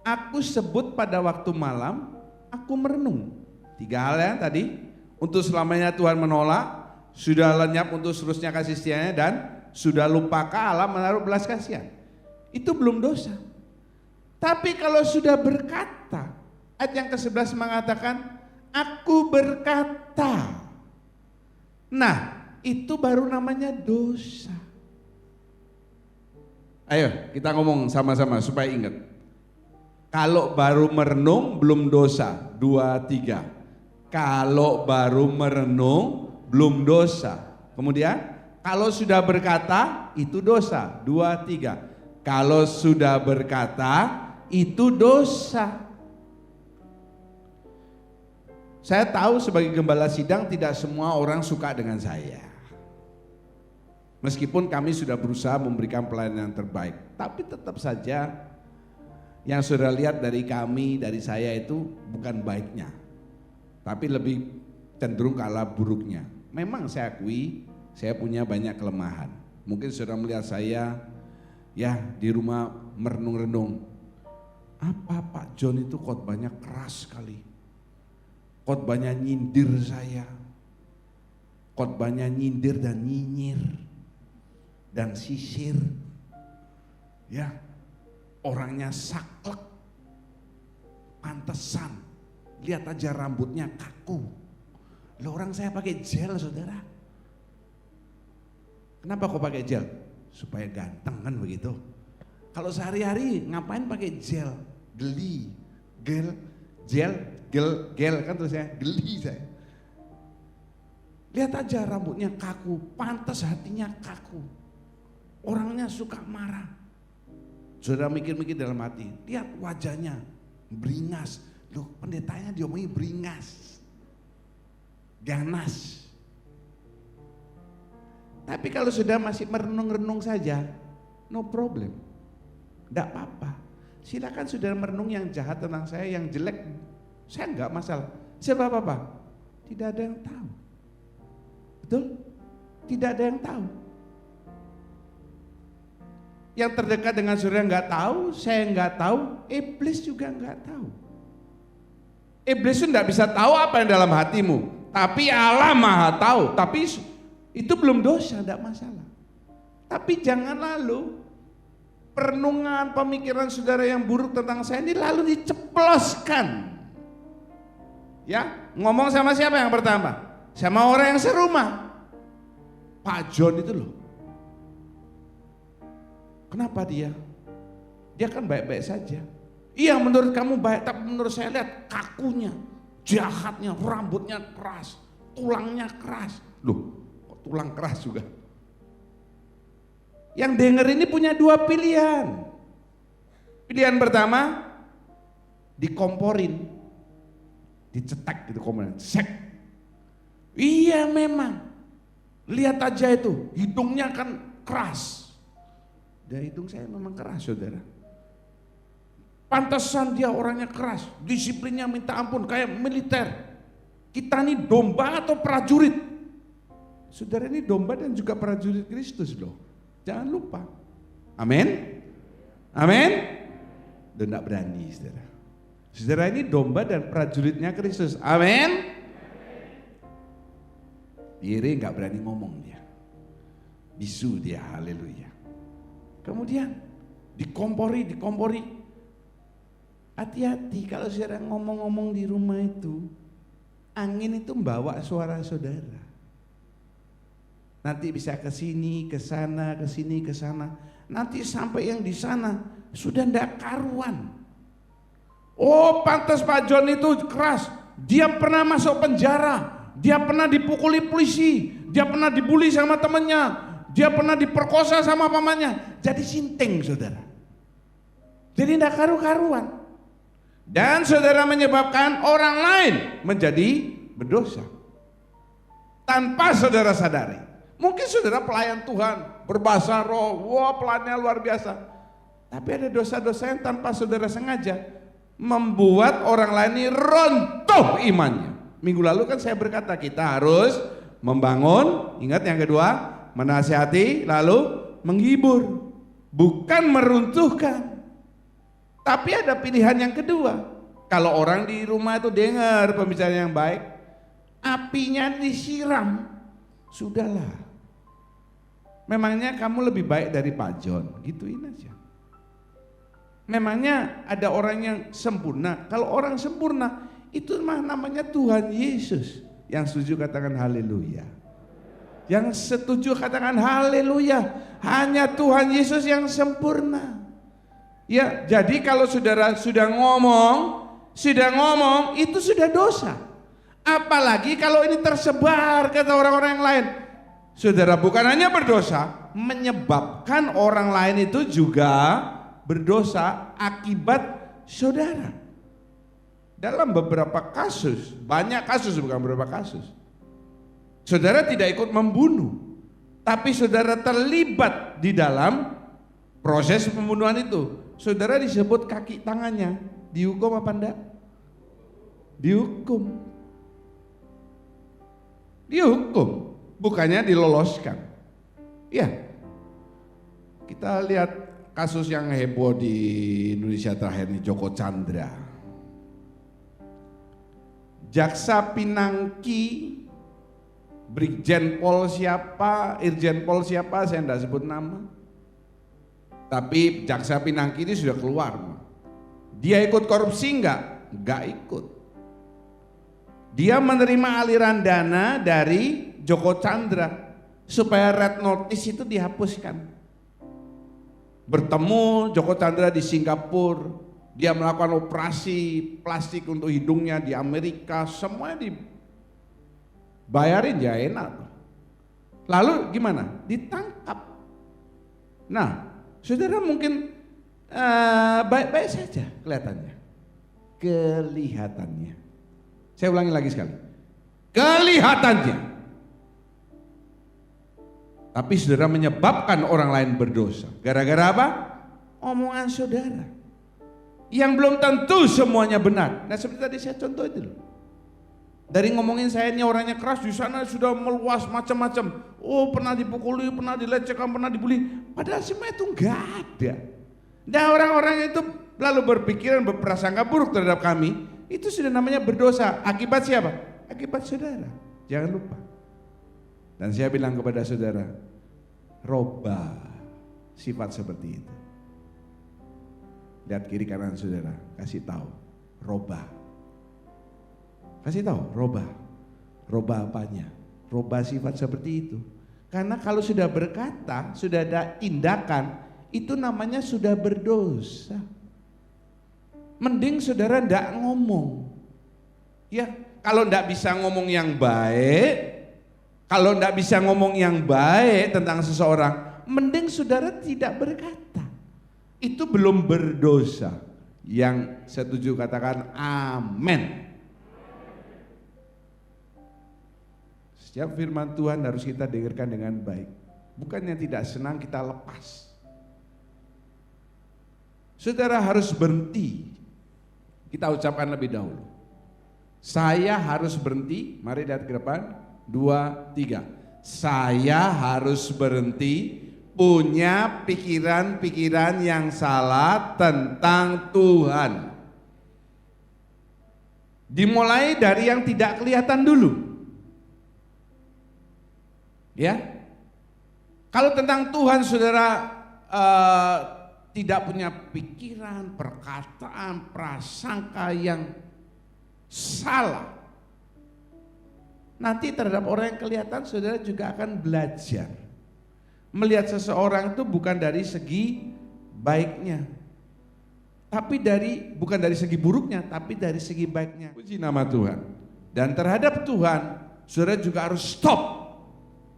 Speaker 4: Aku sebut pada waktu malam, aku merenung. 3 hal ya tadi. Untuk selamanya Tuhan menolak, sudah lenyap untuk seterusnya kasih setianya, dan sudah lupakah Allah menaruh belas kasihan. Itu belum dosa. Tapi kalau sudah berkata, ayat yang ke-11 mengatakan, aku berkata. Nah, itu baru namanya dosa. Ayo kita ngomong sama-sama supaya ingat. Kalau baru merenung belum dosa. 2, 3. Kalau baru merenung belum dosa. Kemudian kalau sudah berkata itu dosa. 2, 3. Kalau sudah berkata itu dosa. Saya tahu sebagai gembala sidang tidak semua orang suka dengan saya. Meskipun kami sudah berusaha memberikan pelayanan yang terbaik, tapi tetap saja yang sudah lihat dari kami, dari saya itu bukan baiknya, tapi lebih cenderung ke arah buruknya. Memang saya akui, saya punya banyak kelemahan. Mungkin sudah melihat saya ya di rumah merenung-renung. Apa Pak John itu khotbahnya keras sekali. Khotbahnya nyindir saya. Khotbahnya nyindir dan nyinyir dan sisir. Ya, orangnya saklek. Pantesan. Lihat aja rambutnya kaku. Loh, orang saya pakai gel, saudara. Kenapa kok pakai gel? Supaya ganteng kan begitu. Kalau sehari-hari ngapain pakai gel? Geli, gel kan terus ya, geli saya. Lihat aja rambutnya kaku, pantas hatinya kaku. Orangnya suka marah. Saudara mikir-mikir dalam hati, lihat wajahnya beringas. Loh, pendetanya diomongin beringas, ganas. Tapi kalau sudah masih merenung-renung saja, no problem, tidak apa-apa. Silakan saudara merenung yang jahat tentang saya, yang jelek, saya enggak masalah. Sebab apa? Tidak ada yang tahu. Betul? Tidak ada yang tahu. Yang terdekat dengan saudara enggak tahu, saya enggak tahu, iblis juga enggak tahu. Iblis itu enggak bisa tahu apa yang dalam hatimu, tapi Allah Maha tahu. Tapi itu belum dosa, enggak masalah. Tapi jangan lalu perenungan pemikiran saudara yang buruk tentang saya ini lalu diceploskan. Ya, ngomong sama siapa yang pertama? Sama orang yang serumah. Pak John itu loh. Kenapa dia? Dia kan baik-baik saja. Iya, menurut kamu baik, tapi menurut saya lihat kakunya, jahatnya, rambutnya keras, tulangnya keras. Loh, kok tulang keras juga? Yang denger ini punya dua pilihan. Pilihan pertama, dikomporin, dicetak gitu komporin, sek. Iya memang, lihat aja itu, hidungnya kan keras. Dan hidung saya memang keras, saudara. Pantesan dia orangnya keras, disiplinnya minta ampun, kayak militer. Kita ini domba atau prajurit? Saudara, ini domba dan juga prajurit Kristus loh. Jangan lupa. Amin. Amin. Udah enggak berani, saudara. Saudara, ini domba dan prajuritnya Kristus. Amin. Iri enggak berani ngomong dia. Bisu dia, haleluya. Kemudian dikompori. Hati-hati kalau saudara ngomong-ngomong di rumah itu, angin itu membawa suara saudara. Nanti bisa ke sini, ke sana, ke sini, ke sana. Nanti sampai yang di sana sudah ndak karuan. Oh, pantas Pak John itu keras. Dia pernah masuk penjara. Dia pernah dipukuli polisi. Dia pernah dibully sama temannya. Dia pernah diperkosa sama pamannya. Jadi sinting, saudara. Jadi ndak karu-karuan. Dan saudara menyebabkan orang lain menjadi berdosa tanpa saudara sadari. Mungkin saudara pelayan Tuhan, berbahasa roh, wah pelannya luar biasa. Tapi ada dosa-dosa yang tanpa saudara sengaja membuat orang lain ini runtuh imannya. Minggu lalu kan saya berkata kita harus membangun, ingat yang kedua, menasihati lalu menghibur, bukan meruntuhkan. Tapi ada pilihan yang kedua. Kalau orang di rumah itu dengar pembicaraan yang baik, apinya disiram, sudahlah. Memangnya kamu lebih baik dari Pak John, gituin aja. Memangnya ada orang yang sempurna. Kalau orang sempurna, itu namanya Tuhan Yesus. Yang setuju katakan haleluya. Yang setuju katakan haleluya. Hanya Tuhan Yesus yang sempurna. Ya, jadi kalau saudara sudah ngomong itu sudah dosa. Apalagi kalau ini tersebar kata orang-orang yang lain. Saudara bukan hanya berdosa, menyebabkan orang lain itu juga berdosa akibat saudara. Dalam beberapa kasus, banyak kasus bukan beberapa kasus. Saudara tidak ikut membunuh, tapi saudara terlibat di dalam proses pembunuhan itu. Saudara disebut kaki tangannya, dihukum apa enggak? Dihukum. Dihukum, bukannya diloloskan. Ya, kita lihat kasus yang heboh di Indonesia terakhir ini, Joko Chandra. Jaksa Pinangki, Brigjen Pol siapa, Irjen Pol siapa, saya enggak sebut nama. Tapi Jaksa Pinangki ini sudah keluar. Dia ikut korupsi enggak? Enggak ikut. Dia menerima aliran dana dari Joko Chandra supaya red notice itu dihapuskan. Bertemu Joko Chandra di Singapura, dia melakukan operasi plastik untuk hidungnya di Amerika, semuanya dibayarin ya enak. Lalu gimana? Ditangkap. Nah, saudara mungkin baik-baik saja kelihatannya. Kelihatannya. Saya ulangi lagi sekali. Kelihatannya. Tapi saudara menyebabkan orang lain berdosa. Gara-gara apa? Omongan saudara. Yang belum tentu semuanya benar. Nah seperti tadi saya contoh itu loh. Dari ngomongin saya ini orangnya keras, di sana sudah meluas macam-macam. Oh pernah dipukuli, pernah dilecehkan, pernah dibully. Padahal semua itu enggak ada. Dan orang-orang itu lalu berpikiran, berprasangka buruk terhadap kami. Itu sudah namanya berdosa. Akibat siapa? Akibat saudara. Jangan lupa. Dan saya bilang kepada saudara, robah sifat seperti itu. Lihat kiri kanan saudara, kasih tahu, robah. Kasih tahu, robah. Robah apanya? Robah sifat seperti itu. Karena kalau sudah berkata, sudah ada tindakan, itu namanya sudah berdosa. Mending saudara ndak ngomong. Ya, kalau ndak bisa ngomong yang baik, kalau ndak bisa ngomong yang baik tentang seseorang, mending saudara tidak berkata. Itu belum berdosa. Yang setuju katakan amin. Setiap firman Tuhan harus kita dengarkan dengan baik. Bukannya tidak senang kita lepas. Saudara harus berhenti. Kita ucapkan lebih dahulu. Saya harus berhenti. Mari lihat ke depan. 2, 3. Saya harus berhenti punya pikiran-pikiran yang salah tentang Tuhan. Dimulai dari yang tidak kelihatan dulu. Ya. Kalau tentang Tuhan saudara tidak punya pikiran, perkataan, prasangka yang salah, nanti terhadap orang yang kelihatan saudara juga akan belajar melihat seseorang itu bukan dari segi baiknya, tapi bukan dari segi buruknya, tapi dari segi baiknya. Puji nama Tuhan. Dan terhadap Tuhan saudara juga harus stop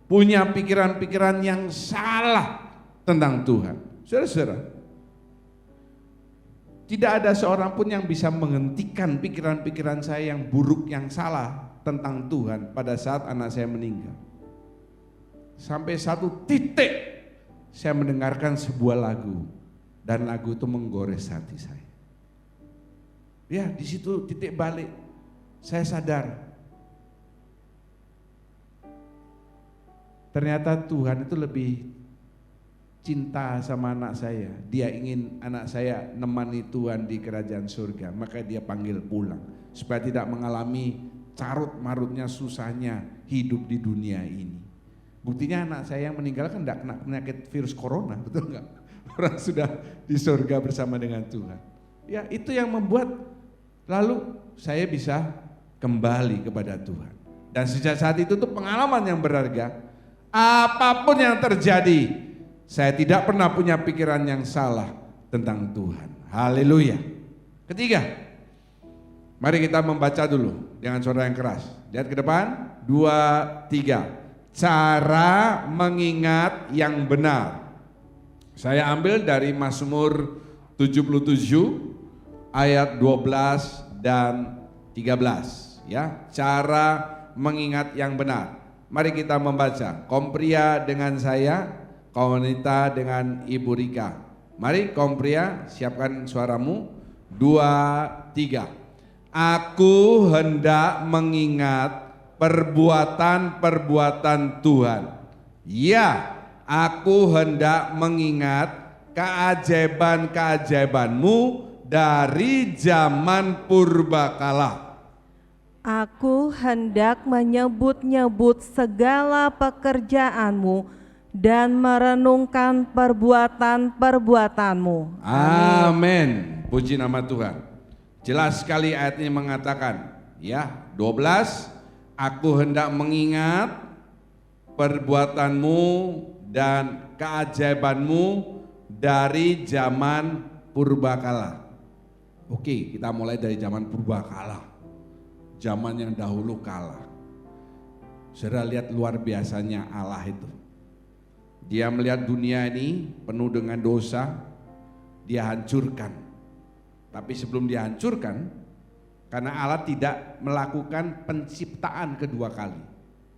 Speaker 4: punya pikiran-pikiran yang salah tentang Tuhan. Saudara-saudara, tidak ada seorang pun yang bisa menghentikan pikiran-pikiran saya yang buruk, yang salah tentang Tuhan pada saat anak saya meninggal. Sampai satu titik saya mendengarkan sebuah lagu dan lagu itu menggores hati saya. Ya, di situ titik balik saya sadar ternyata Tuhan itu lebih cinta sama anak saya. Dia ingin anak saya nemani Tuhan di kerajaan surga, maka dia panggil pulang supaya tidak mengalami carut marutnya susahnya hidup di dunia ini. Buktinya anak saya yang meninggal kan tidak kena penyakit virus corona, betul nggak? Orang sudah di surga bersama dengan Tuhan. Ya, itu yang membuat lalu saya bisa kembali kepada Tuhan. Dan sejak saat itu tuh pengalaman yang berharga. Apapun yang terjadi, saya tidak pernah punya pikiran yang salah tentang Tuhan. Haleluya. Ketiga, mari kita membaca dulu dengan suara yang keras. Lihat ke depan, 2, 3. Cara mengingat yang benar. Saya ambil dari Mazmur 77 ayat 12 dan 13 ya. Cara mengingat yang benar. Mari kita membaca. Kompria dengan saya, Kaunita dengan Ibu Rika. Mari Kompria, siapkan suaramu. 2, 3. Aku hendak mengingat perbuatan-perbuatan Tuhan. Ya, aku hendak mengingat keajaiban-keajaiban-Mu dari zaman purbakala.
Speaker 5: Aku hendak menyebut-nyebut segala pekerjaan-Mu dan merenungkan perbuatan-perbuatan-Mu.
Speaker 4: Amin. Puji nama Tuhan. Jelas sekali ayat ini mengatakan, ya, 12. Aku hendak mengingat perbuatan-Mu dan keajaiban-Mu dari zaman purbakala. Oke, kita mulai dari zaman purbakala. Zaman yang dahulu kala. Saudara lihat luar biasanya Allah itu. Dia melihat dunia ini penuh dengan dosa, dia hancurkan. Tapi sebelum dia hancurkan, karena Allah tidak melakukan penciptaan kedua kali.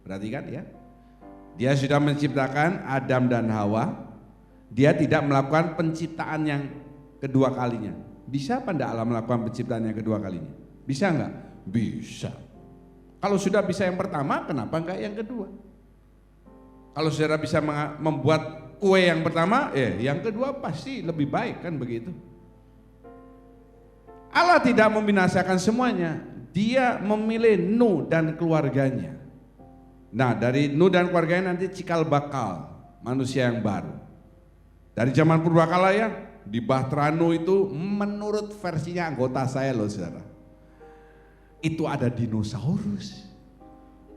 Speaker 4: Perhatikan ya. Dia sudah menciptakan Adam dan Hawa. Dia tidak melakukan penciptaan yang kedua kalinya. Bisa apa enggak Allah melakukan penciptaan yang kedua kalinya? Bisa enggak? Bisa. Kalau sudah bisa yang pertama, kenapa enggak yang kedua? Kalau saudara bisa membuat kue yang pertama, yang kedua pasti lebih baik, kan begitu. Allah tidak membinasakan semuanya. Dia memilih Nuh dan keluarganya. Nah, dari Nuh dan keluarganya nanti cikal bakal manusia yang baru. Dari zaman purbakala ya, di Bahtera Nuh itu menurut versinya anggota saya loh saudara. Itu ada dinosaurus,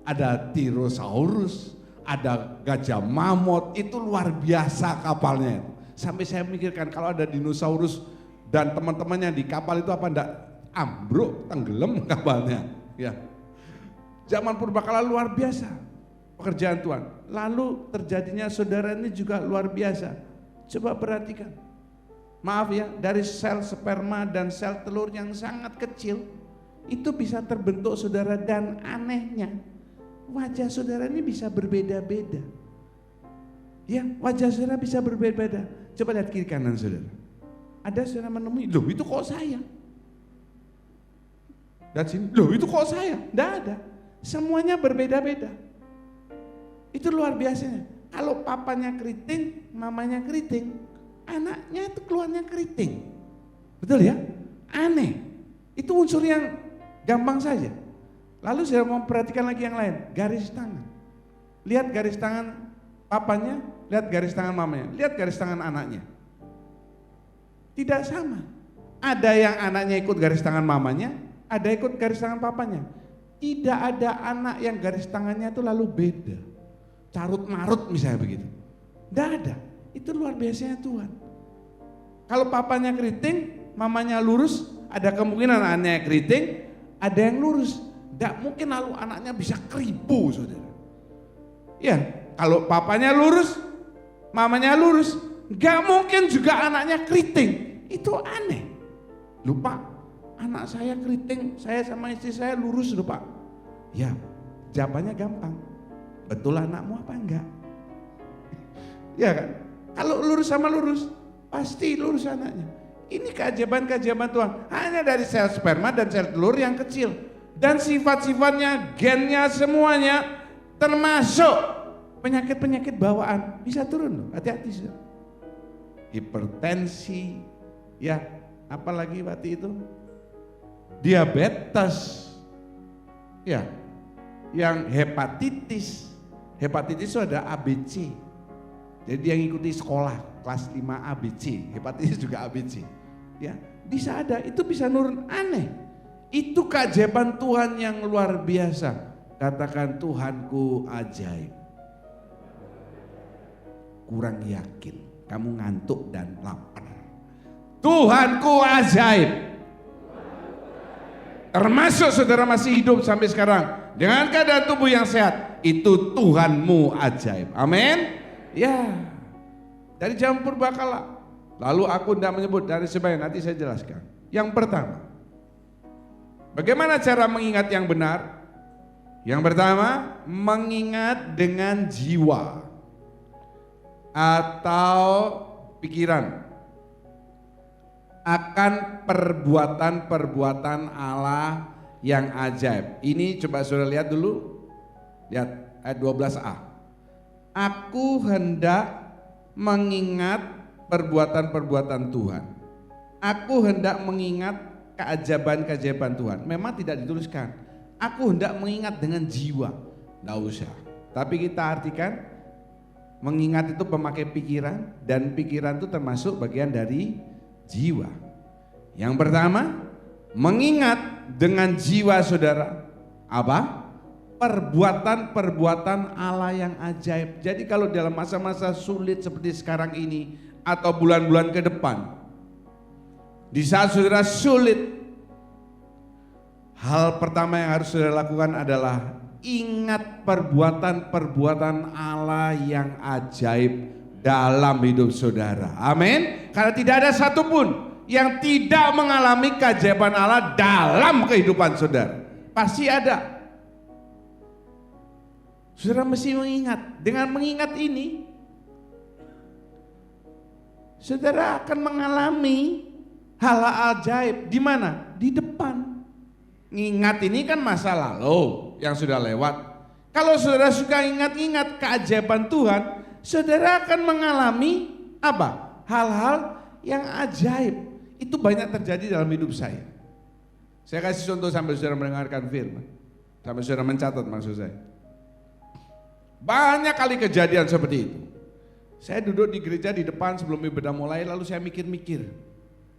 Speaker 4: ada Tyrannosaurus, ada gajah mamut, itu luar biasa kapalnya. Sampai saya mikirkan kalau ada dinosaurus dan teman-temannya di kapal itu apa enggak ambruk, tenggelam kapalnya. Ya. Zaman purbakala luar biasa. pekerjaan Tuhan. Lalu terjadinya saudara ini juga luar biasa. Coba perhatikan. Maaf ya, dari sel sperma dan sel telur yang sangat kecil itu bisa terbentuk saudara, dan anehnya wajah saudara ini bisa berbeda-beda. Ya, wajah saudara bisa berbeda-beda. Coba lihat kiri kanan saudara. Ada saudara menemui, loh itu kok saya? Dan sini, loh itu kok saya? Tidak ada. Semuanya berbeda-beda. Itu luar biasanya. Kalau papanya keriting, mamanya keriting, anaknya itu keluarnya keriting. Betul ya? Aneh. Itu unsur yang gampang saja. Lalu saya mau perhatikan lagi yang lain, garis tangan. Lihat garis tangan papanya, lihat garis tangan mamanya, lihat garis tangan anaknya. Tidak sama. Ada yang anaknya ikut garis tangan mamanya, ada ikut garis tangan papanya. Tidak ada anak yang garis tangannya itu lalu beda. Carut marut misalnya begitu. Tidak ada. Itu luar biasanya Tuhan. Kalau papanya keriting, mamanya lurus, ada kemungkinan anaknya keriting, ada yang lurus. Tidak mungkin lalu anaknya bisa keribu, saudara. Ya, kalau papanya lurus, mamanya lurus, gak mungkin juga anaknya keriting. Itu aneh. Lupa, anak saya keriting, saya sama istri saya lurus lupa. Ya, jawabannya gampang. Betul anakmu apa enggak? Ya kan? Kalau lurus sama lurus, pasti lurus anaknya. Ini keajaiban-keajaiban Tuhan. Hanya dari sel sperma dan sel telur yang kecil. Dan sifat-sifatnya, gennya semuanya, termasuk penyakit-penyakit bawaan bisa turun loh. Hati-hati sudah. Hipertensi, ya apalagi waktu itu diabetes, ya yang hepatitis itu ada ABC. Jadi yang ikuti sekolah kelas 5 ABC, hepatitis juga ABC. Ya, bisa ada, itu bisa nurun, aneh. Itu keajaiban Tuhan yang luar biasa. Katakan Tuhanku ajaib. Kurang yakin, kamu ngantuk dan lapar. Tuhanku ajaib. Termasuk saudara masih hidup sampai sekarang dengan keadaan tubuh yang sehat, itu Tuhanmu ajaib. Amin. Ya, dari zaman purbakala. Lalu aku tidak menyebut dari sebelumnya, nanti saya jelaskan. Yang pertama, bagaimana cara mengingat yang benar? Yang pertama, mengingat dengan jiwa atau pikiran akan perbuatan-perbuatan Allah yang ajaib. Ini coba saudara lihat dulu. Lihat ayat 12a. Aku hendak mengingat perbuatan-perbuatan Tuhan. Aku hendak mengingat keajaiban-keajaiban Tuhan. Memang tidak dituliskan. Aku hendak mengingat dengan jiwa. Nggak usah. Tapi kita artikan mengingat itu pemakai pikiran, dan pikiran itu termasuk bagian dari jiwa. Yang pertama, mengingat dengan jiwa saudara. Apa? Perbuatan-perbuatan Allah yang ajaib. Jadi kalau dalam masa-masa sulit seperti sekarang ini atau bulan-bulan ke depan, di saat saudara sulit, hal pertama yang harus saudara lakukan adalah ingat perbuatan-perbuatan Allah yang ajaib dalam hidup saudara. Amin. Karena tidak ada satupun yang tidak mengalami keajaiban Allah dalam kehidupan saudara. Pasti ada. Saudara mesti mengingat. Dengan mengingat ini, saudara akan mengalami hal-hal ajaib. Di mana? Di depan. Ngingat ini kan masa lalu yang sudah lewat. Kalau saudara suka ingat-ingat keajaiban Tuhan, saudara akan mengalami apa? Hal-hal yang ajaib. Itu banyak terjadi dalam hidup saya. Saya kasih contoh sambil saudara mendengarkan firman. Sambil saudara mencatat maksud saya. Banyak kali kejadian seperti itu. Saya duduk di gereja di depan sebelum ibadah mulai, lalu saya mikir-mikir.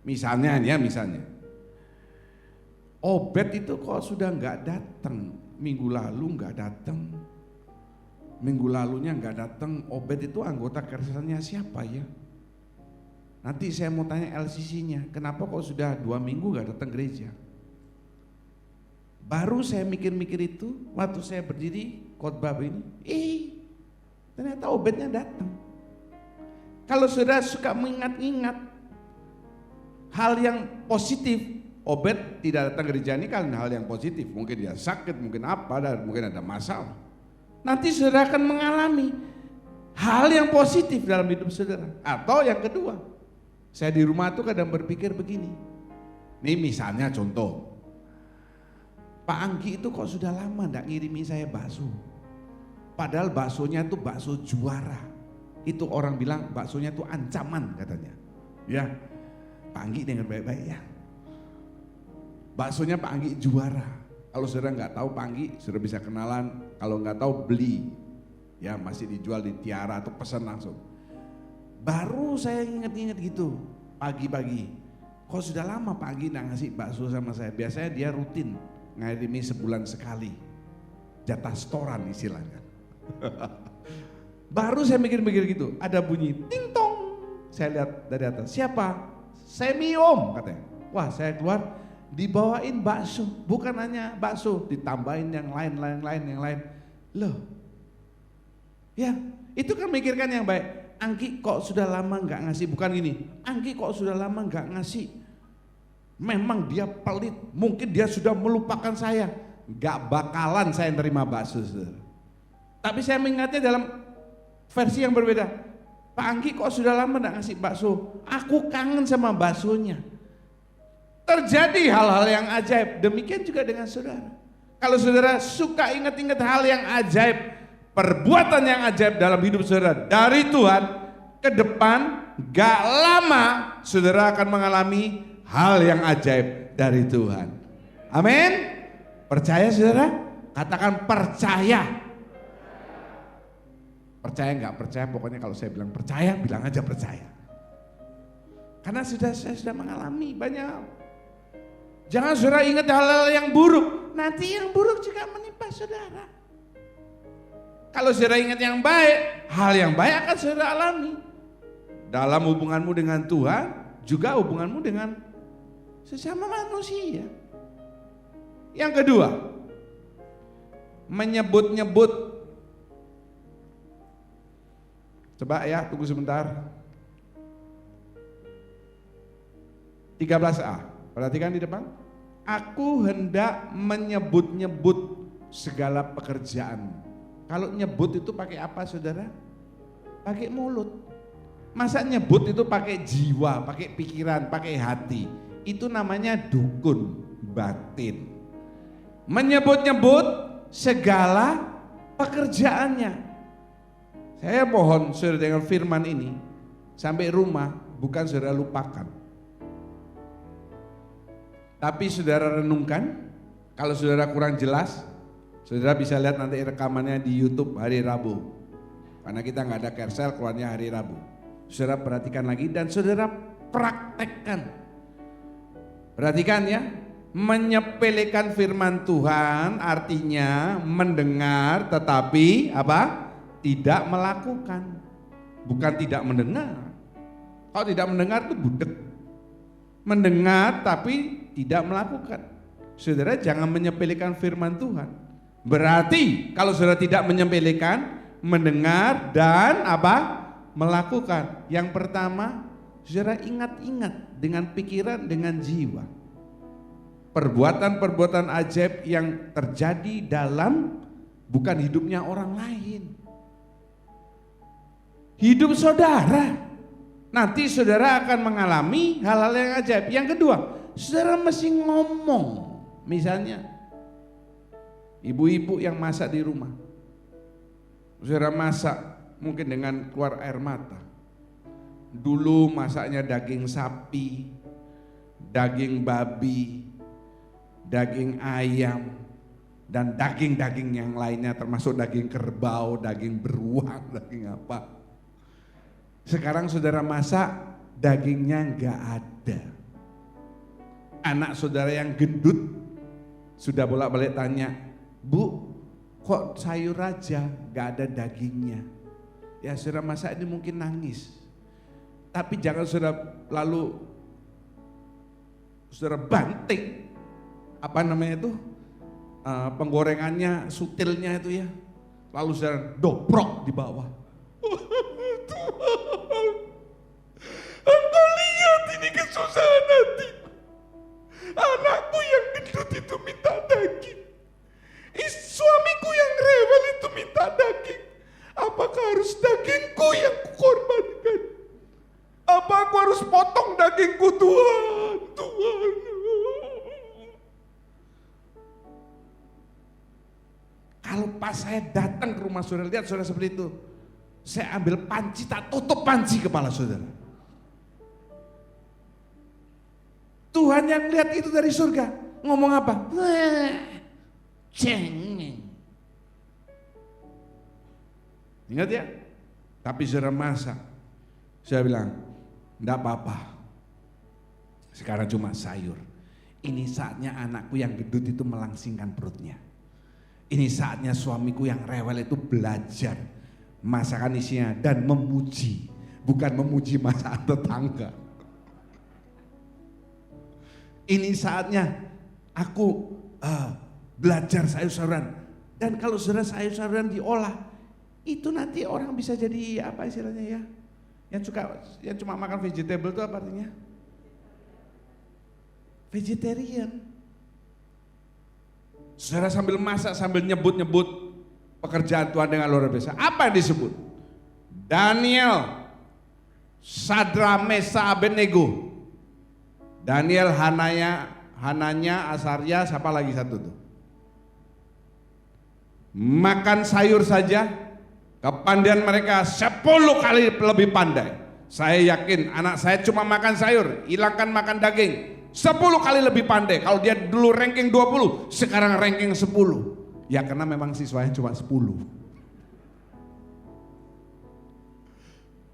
Speaker 4: Misalnya, Obed itu kok sudah nggak datang, minggu lalu nggak datang, minggu lalunya nggak datang. Obed itu anggota kerajanya siapa ya? Nanti saya mau tanya LCC-nya, kenapa kok sudah 2 minggu nggak datang gereja? Baru saya mikir-mikir itu, waktu saya berdiri khotbah ini, ternyata Obednya datang. Kalau saudara suka mengingat-ingat hal yang positif, Obed tidak datang gereja ini karena hal yang positif. Mungkin dia sakit, mungkin apa, dan mungkin ada masalah. Nanti saudara akan mengalami hal yang positif dalam hidup saudara. Atau yang kedua, saya di rumah tuh kadang berpikir begini. Nih misalnya contoh, Pak Anggi itu kok sudah lama enggak ngirimi saya bakso. Padahal baksonya tuh bakso juara. Itu orang bilang baksonya tuh ancaman katanya. Ya, Pak Anggi dengar baik-baik ya. Baksonya Pak Anggi juara. Kalau saudara nggak tahu Pak Anggi, saudara bisa kenalan. Kalau nggak tahu beli. Ya masih dijual di Tiara atau pesan langsung. Baru saya ingat-ingat gitu pagi-pagi. Kok sudah lama Pak Anggi nggak ngasih bakso sama saya. Biasanya dia rutin ngirimi sebulan sekali. Jatah setoran istilahnya. Baru saya mikir-mikir gitu, ada bunyi ting tong. Saya lihat dari atas, siapa? Semi Om katanya. Wah saya keluar, dibawain bakso, bukan hanya bakso, ditambahin yang lain. Loh, ya itu kan mikirkan yang baik. Anggi kok sudah lama nggak ngasih, bukan gini. Anggi kok sudah lama nggak ngasih. Memang dia pelit, mungkin dia sudah melupakan saya. Nggak bakalan saya terima bakso. Tapi saya mengingatnya dalam versi yang berbeda. Pak Anggi kok sudah lama nggak ngasih bakso. Aku kangen sama baksonya. Terjadi hal-hal yang ajaib. Demikian juga dengan saudara. Kalau saudara suka ingat-ingat hal yang ajaib, perbuatan yang ajaib dalam hidup saudara dari Tuhan, ke depan gak lama saudara akan mengalami hal yang ajaib dari Tuhan. Amin. Percaya saudara? Katakan percaya. Percaya nggak percaya, pokoknya kalau saya bilang percaya, bilang aja percaya. Karena saya sudah mengalami banyak. Jangan saudara ingat hal-hal yang buruk, nanti yang buruk juga menimpa saudara. Kalau saudara ingat yang baik, hal yang baik akan saudara alami. Dalam hubunganmu dengan Tuhan, juga hubunganmu dengan sesama manusia. Yang kedua, menyebut-nyebut. Coba ya, tunggu sebentar. 13a, perhatikan di depan. Aku hendak menyebut-nyebut segala pekerjaan. Kalau nyebut itu pakai apa saudara? Pakai mulut. Masa nyebut itu pakai jiwa, pakai pikiran, pakai hati. Itu namanya dukun batin. Menyebut-nyebut segala pekerjaannya. Saya mohon saudara dengar firman ini sampai rumah bukan saudara lupakan. Tapi saudara renungkan, kalau saudara kurang jelas, saudara bisa lihat nanti rekamannya di YouTube hari Rabu. Karena kita nggak ada kersel, keluarnya hari Rabu. Saudara perhatikan lagi dan saudara praktekkan. Perhatikan ya, menyepelekan firman Tuhan artinya mendengar tetapi apa? Tidak melakukan, bukan tidak mendengar. Kalau tidak mendengar itu budek. Mendengar tapi tidak melakukan. Saudara jangan menyepelekan firman Tuhan. Berarti kalau saudara tidak menyepelekan, mendengar dan apa? Melakukan. Yang pertama, saudara ingat-ingat dengan pikiran, dengan jiwa. Perbuatan-perbuatan ajaib yang terjadi dalam bukan hidupnya orang lain. Hidup saudara, nanti saudara akan mengalami hal-hal yang ajaib. Yang kedua, saudara mesti ngomong. Misalnya, ibu-ibu yang masak di rumah, saudara masak mungkin dengan keluar air mata. Dulu masaknya daging sapi, daging babi, daging ayam, dan daging-daging yang lainnya termasuk daging kerbau, daging beruang, daging apa. Sekarang saudara masak dagingnya nggak ada. Anak saudara yang gendut sudah bolak-balik tanya, Bu, kok sayur aja nggak ada dagingnya? Ya saudara masak ini mungkin nangis. Tapi jangan saudara lalu saudara banting apa namanya itu penggorengannya, sutilnya itu ya. Lalu saudara dobrok di bawah. Tuhan, Engkau lihat ini kesusahan hati. Anakku yang gendut itu minta daging. Suamiku yang rewel itu minta daging. Apakah harus dagingku yang kukorbankan? Apa aku harus potong dagingku, Tuhan? Tuhan. Kalau pas saya datang ke rumah saudara, lihat saudara seperti itu. Saya ambil panci, tak tutup panci kepala saudara. Tuhan yang lihat itu dari surga, ngomong apa? Wah, cengeng. Ingat ya? Tapi saudara masak. Saya bilang, enggak apa-apa. Sekarang cuma sayur. Ini saatnya anakku yang gendut itu melangsingkan perutnya. Ini saatnya suamiku yang rewel itu belajar masakan isinya dan memuji, bukan memuji masakan tetangga. Ini saatnya aku belajar sayur-sayuran. Dan kalau saudara sayur-sayuran diolah, itu nanti orang bisa jadi apa istilahnya ya? Yang cuma makan vegetable itu apa artinya? Vegetarian. Saudara sambil masak, sambil nyebut-nyebut pekerjaan Tuhan dengan luar biasa. Apa yang disebut? Daniel, Sadra, Mesa, Abednego. Daniel, Hananya, Asarya, siapa lagi satu tuh? Makan sayur saja, kepandaian mereka 10 kali lebih pandai. Saya yakin anak saya cuma makan sayur, hilangkan makan daging. 10 kali lebih pandai. Kalau dia dulu ranking 20, sekarang ranking 10. Ya karena memang siswanya cuma 10.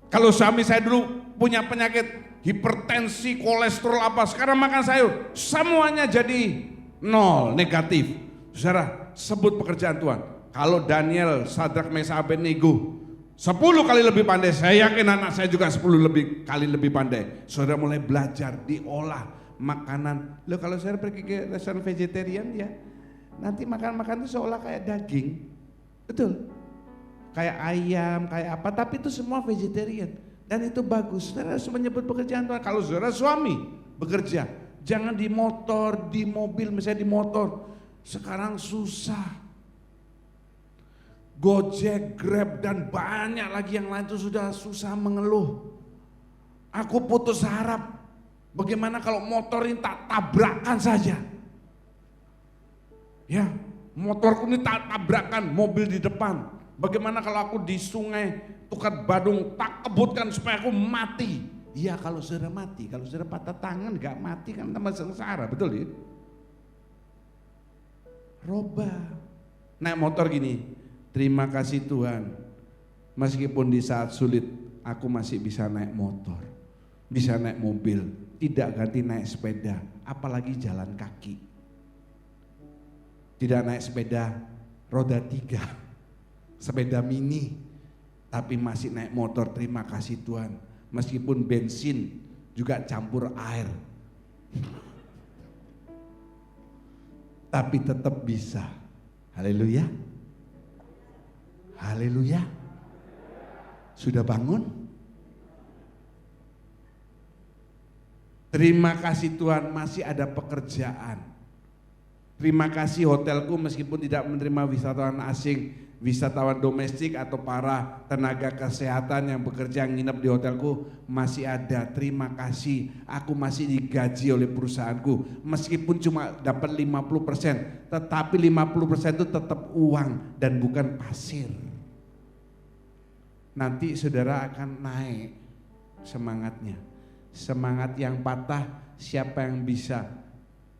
Speaker 4: Kalau suami saya dulu punya penyakit hipertensi, kolesterol apa, sekarang makan sayur, semuanya jadi 0, negatif. Saudara, sebut pekerjaan Tuhan. Kalau Daniel, Sadrak, Mesa, Abednego 10 kali lebih pandai, saya yakin anak saya juga 10 kali lebih pandai. Saudara mulai belajar diolah makanan. Loh kalau saya pergi ke restoran vegetarian ya, nanti makan itu seolah kayak daging. Betul. Kayak ayam, kayak apa, tapi itu semua vegetarian. Dan itu bagus. Saudara harus menyebut pekerjaan Tuhan. Kalau saudara suami bekerja, jangan di motor, di mobil, misalnya di motor. Sekarang susah. Gojek, Grab, dan banyak lagi yang lain itu sudah susah mengeluh. Aku putus harap. Bagaimana kalau motor ini tak tabrakan saja? Ya, motorku ini tak tabrakan mobil di depan. Bagaimana kalau aku di sungai Tukat Badung tak kebutkan supaya aku mati? Iya kalau saudara mati, kalau saudara patah tangan gak mati kan tambah sengsara, betul ya? Roba, naik motor gini, terima kasih Tuhan, meskipun di saat sulit aku masih bisa naik motor, bisa naik mobil, tidak ganti naik sepeda, apalagi jalan kaki. Tidak naik sepeda roda 3, sepeda mini, tapi masih naik motor, terima kasih Tuhan. Meskipun bensin juga campur air, tapi tetap bisa. Haleluya, haleluya. Sudah bangun? Terima kasih Tuhan masih ada pekerjaan. Terima kasih hotelku meskipun tidak menerima wisatawan asing, wisatawan domestik atau para tenaga kesehatan yang bekerja nginep di hotelku masih ada. Terima kasih, aku masih digaji oleh perusahaanku meskipun cuma dapat 50%, tetapi 50% itu tetap uang dan bukan pasir. Nanti saudara akan naik semangatnya. Semangat yang patah siapa yang bisa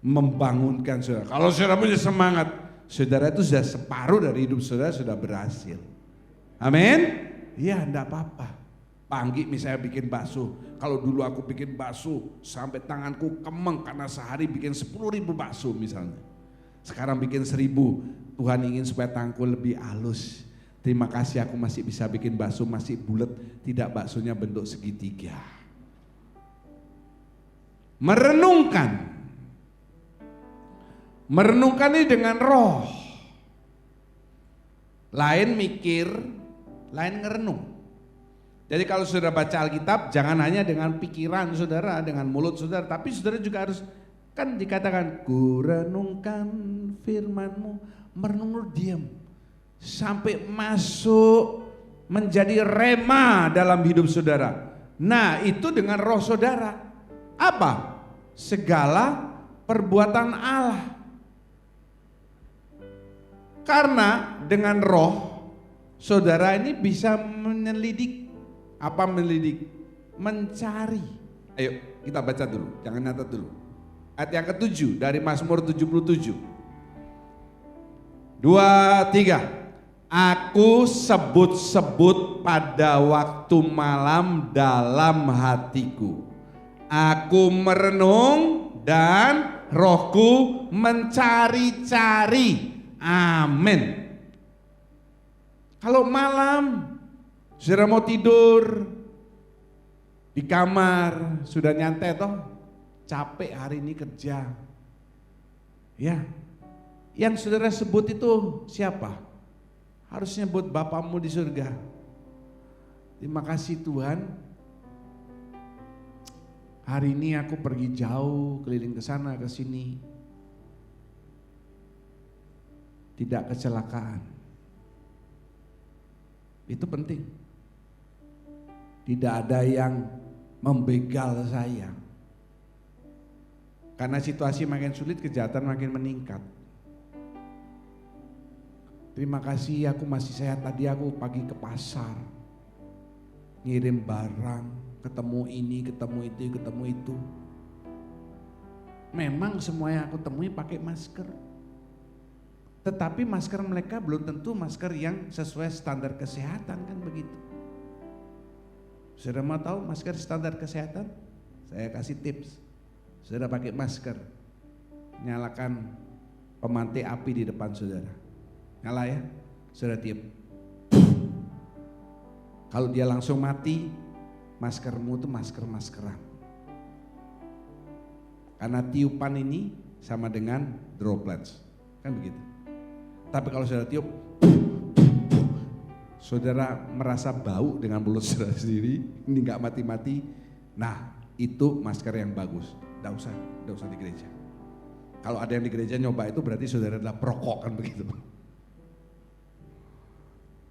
Speaker 4: membangunkan saudara? Kalau saudara punya semangat, saudara itu sudah separuh dari hidup saudara sudah berhasil. Amin? Iya, enggak apa-apa. Panggi misalnya bikin bakso. Kalau dulu aku bikin bakso sampai tanganku kemeng karena sehari bikin 10.000 bakso misalnya. Sekarang bikin 1.000. Tuhan ingin supaya tanganku lebih halus. Terima kasih aku masih bisa bikin bakso masih bulat, tidak baksonya bentuk segitiga. Merenungkan Merenungkan ini dengan roh. Lain mikir, lain ngerenung. Jadi kalau saudara baca Alkitab, jangan hanya dengan pikiran saudara, dengan mulut saudara, tapi saudara juga harus, kan dikatakan, ku renungkan firman-Mu, merenung diam, sampai masuk menjadi rema dalam hidup saudara. Nah itu dengan roh saudara. Apa? Segala perbuatan Allah. Karena dengan roh saudara ini bisa menyelidik. Apa menyelidik? Mencari. Ayo kita baca dulu, jangan nyatat dulu. Ayat yang ke-7 dari Mazmur 77. 2, 3. Aku sebut-sebut pada waktu malam dalam hatiku. Aku merenung dan rohku mencari-cari. Amin. Kalau malam saudara mau tidur di kamar, sudah nyantai toh, capek hari ini kerja. Ya, yang saudara sebut itu siapa? Harus nyebut Bapamu di surga. Terima kasih Tuhan, hari ini aku pergi jauh, keliling ke sana ke sini, tidak kecelakaan. Itu penting. Tidak ada yang membegal saya. Karena situasi makin sulit, kejahatan makin meningkat. Terima kasih aku masih sehat. Tadi aku pagi ke pasar, ngirim barang, ketemu ini, ketemu itu, ketemu itu. Memang semua yang aku temui pakai masker. Tetapi masker mereka belum tentu masker yang sesuai standar kesehatan, kan begitu. Saudara mau tahu masker standar kesehatan? Saya kasih tips. Saudara pakai masker, nyalakan pemantik api di depan saudara. Nyala ya, saudara tiup. Kalau dia langsung mati, maskermu itu masker-maskeran. Karena tiupan ini sama dengan droplets, kan begitu. Tapi kalau saudara tiup, saudara merasa bau dengan mulut saudara sendiri, ini gak mati-mati. Nah itu masker yang bagus, gak usah di gereja. Kalau ada yang di gereja nyoba itu berarti saudara adalah perokok, kan begitu.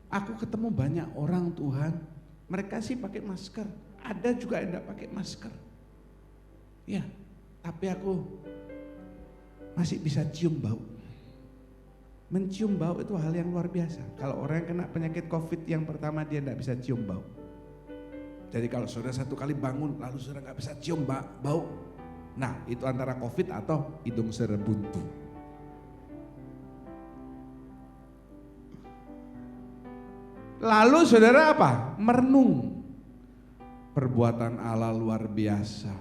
Speaker 4: Aku ketemu banyak orang Tuhan, mereka sih pakai masker, ada juga yang gak pakai masker. Ya, tapi aku masih bisa cium bau. Mencium bau itu hal yang luar biasa. Kalau orang yang kena penyakit COVID yang pertama, dia tidak bisa cium bau. Jadi kalau saudara satu kali bangun lalu saudara nggak bisa cium bau, nah itu antara COVID atau hidung saudara buntu. Lalu saudara apa? Merenung. Perbuatan Allah luar biasa,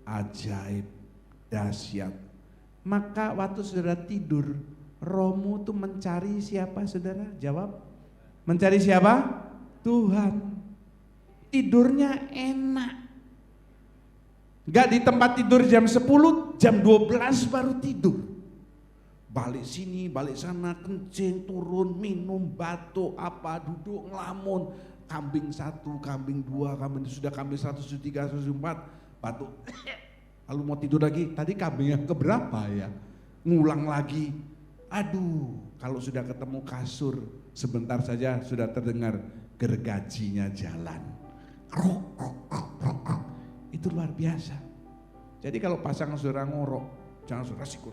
Speaker 4: ajaib, dahsyat. Maka waktu saudara tidur, rohmu tuh mencari siapa saudara? Jawab. Mencari siapa? Tuhan. Tidurnya enak. Gak di tempat tidur jam 10, jam 12 baru tidur. Balik sini, balik sana, kencing, turun, minum, batuk, apa, duduk, ngelamun. Kambing 1, kambing 2, sudah kambing 103, 104, batuk. Lalu mau tidur lagi, tadi kambing yang keberapa ya? Ngulang lagi. Aduh, kalau sudah ketemu kasur, sebentar saja sudah terdengar gergajinya jalan. Itu luar biasa. Jadi kalau pasangan saudara ngorok, jangan saudara sikut.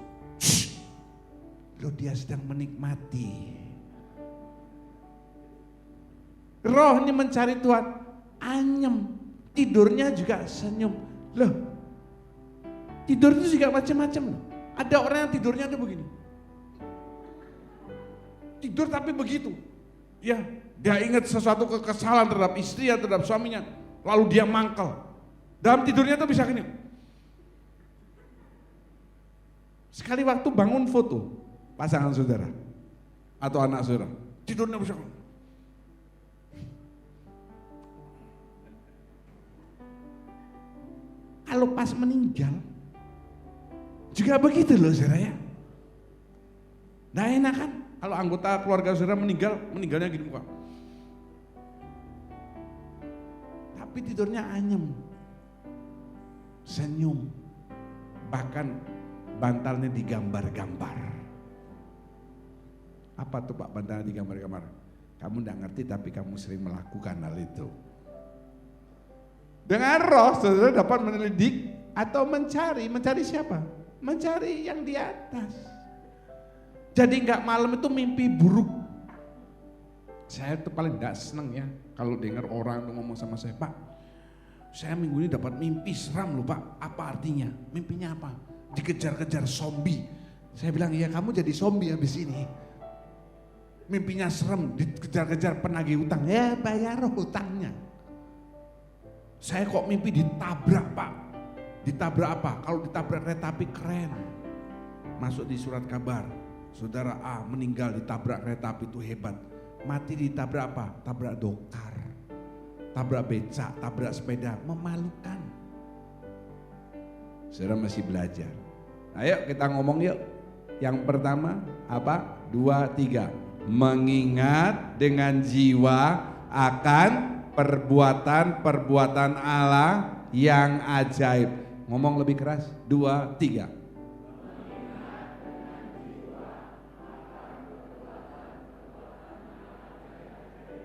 Speaker 4: Loh, dia sedang menikmati. Roh ini mencari Tuhan, anyem. Tidurnya juga senyum. Loh, tidur itu juga macam-macam loh. Ada orang yang tidurnya tuh begini. Tidur tapi begitu. Ya, dia ingat sesuatu kekesalan terhadap istri atau terhadap suaminya, lalu dia mangkel. Dalam tidurnya tuh bisa gini. Sekali waktu bangun foto pasangan saudara atau anak saudara, tidurnya bisa gini. Kalau pas meninggal juga begitu loh saudara ya. Nggak enak kan? Kalau anggota keluarga saudara meninggalnya gini muka. Tapi tidurnya anyem, senyum, bahkan bantalnya digambar-gambar. Apa tuh Pak bantalnya digambar-gambar? Kamu enggak ngerti tapi kamu sering melakukan hal itu. Dengan roh saudara dapat menelidik atau mencari siapa? Mencari yang di atas. Jadi enggak malam itu mimpi buruk. Saya tuh paling enggak seneng ya kalau dengar orang ngomong sama saya, Pak, saya minggu ini dapat mimpi seram loh Pak. Apa artinya? Mimpinya apa? Dikejar-kejar zombie. Saya bilang, iya kamu jadi zombie habis ini. Mimpinya serem, dikejar-kejar penagih utang. Ya bayar hutangnya. Saya kok mimpi ditabrak Pak. Ditabrak apa? Kalau ditabrak kereta api keren. Masuk di surat kabar. Saudara A meninggal ditabrak kereta api itu hebat. Mati ditabrak apa? Tabrak dokar, tabrak becak, tabrak sepeda, memalukan. Saudara masih belajar. Ayo kita ngomong yuk. Yang pertama apa? 2, 3. Mengingat dengan jiwa akan perbuatan-perbuatan Allah yang ajaib. Ngomong lebih keras. 2, 3.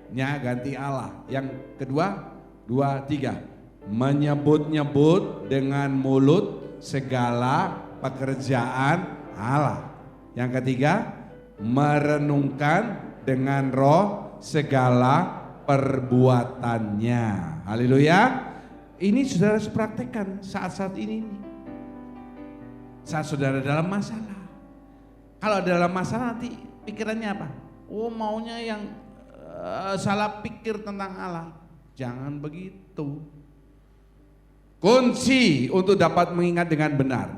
Speaker 4: Nya ganti Allah. Yang kedua, 2, 3. Menyebut-nyebut dengan mulut segala pekerjaan Allah. Yang ketiga, merenungkan dengan roh segala perbuatannya. Haleluya. Ini saudara harus praktekkan saat-saat ini. Saat saudara dalam masalah. Kalau dalam masalah nanti pikirannya apa? Oh maunya yang salah pikir tentang Allah. Jangan begitu. Kunci untuk dapat mengingat dengan benar.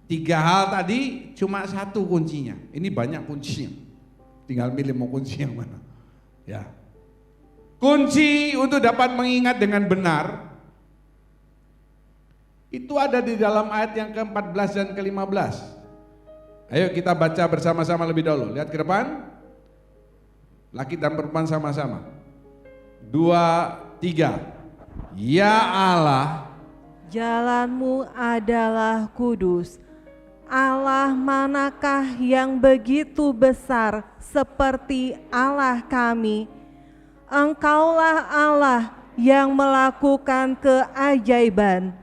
Speaker 4: 3 hal tadi cuma 1 kuncinya. Ini banyak kuncinya. Tinggal milih mau kunci yang mana. Ya. Kunci untuk dapat mengingat dengan benar itu ada di dalam ayat yang ke-14 dan ke-15. Ayo kita baca bersama-sama lebih dahulu. Lihat ke depan. Laki dan perempuan sama-sama. 2, 3. Ya Allah,
Speaker 5: jalanmu adalah kudus. Allah manakah yang begitu besar seperti Allah kami? Engkaulah Allah yang melakukan keajaiban.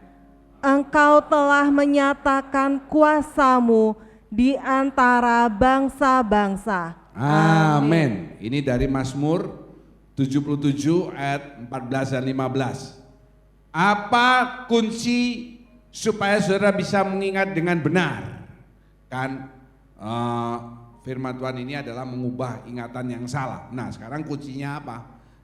Speaker 5: Engkau telah menyatakan kuasa-Mu di antara bangsa-bangsa.
Speaker 4: amin. Ini dari Mazmur 77 ayat 14 dan 15. Apa kunci supaya saudara bisa mengingat dengan benar? Kan firman Tuhan ini adalah mengubah ingatan yang salah. Nah sekarang kuncinya apa?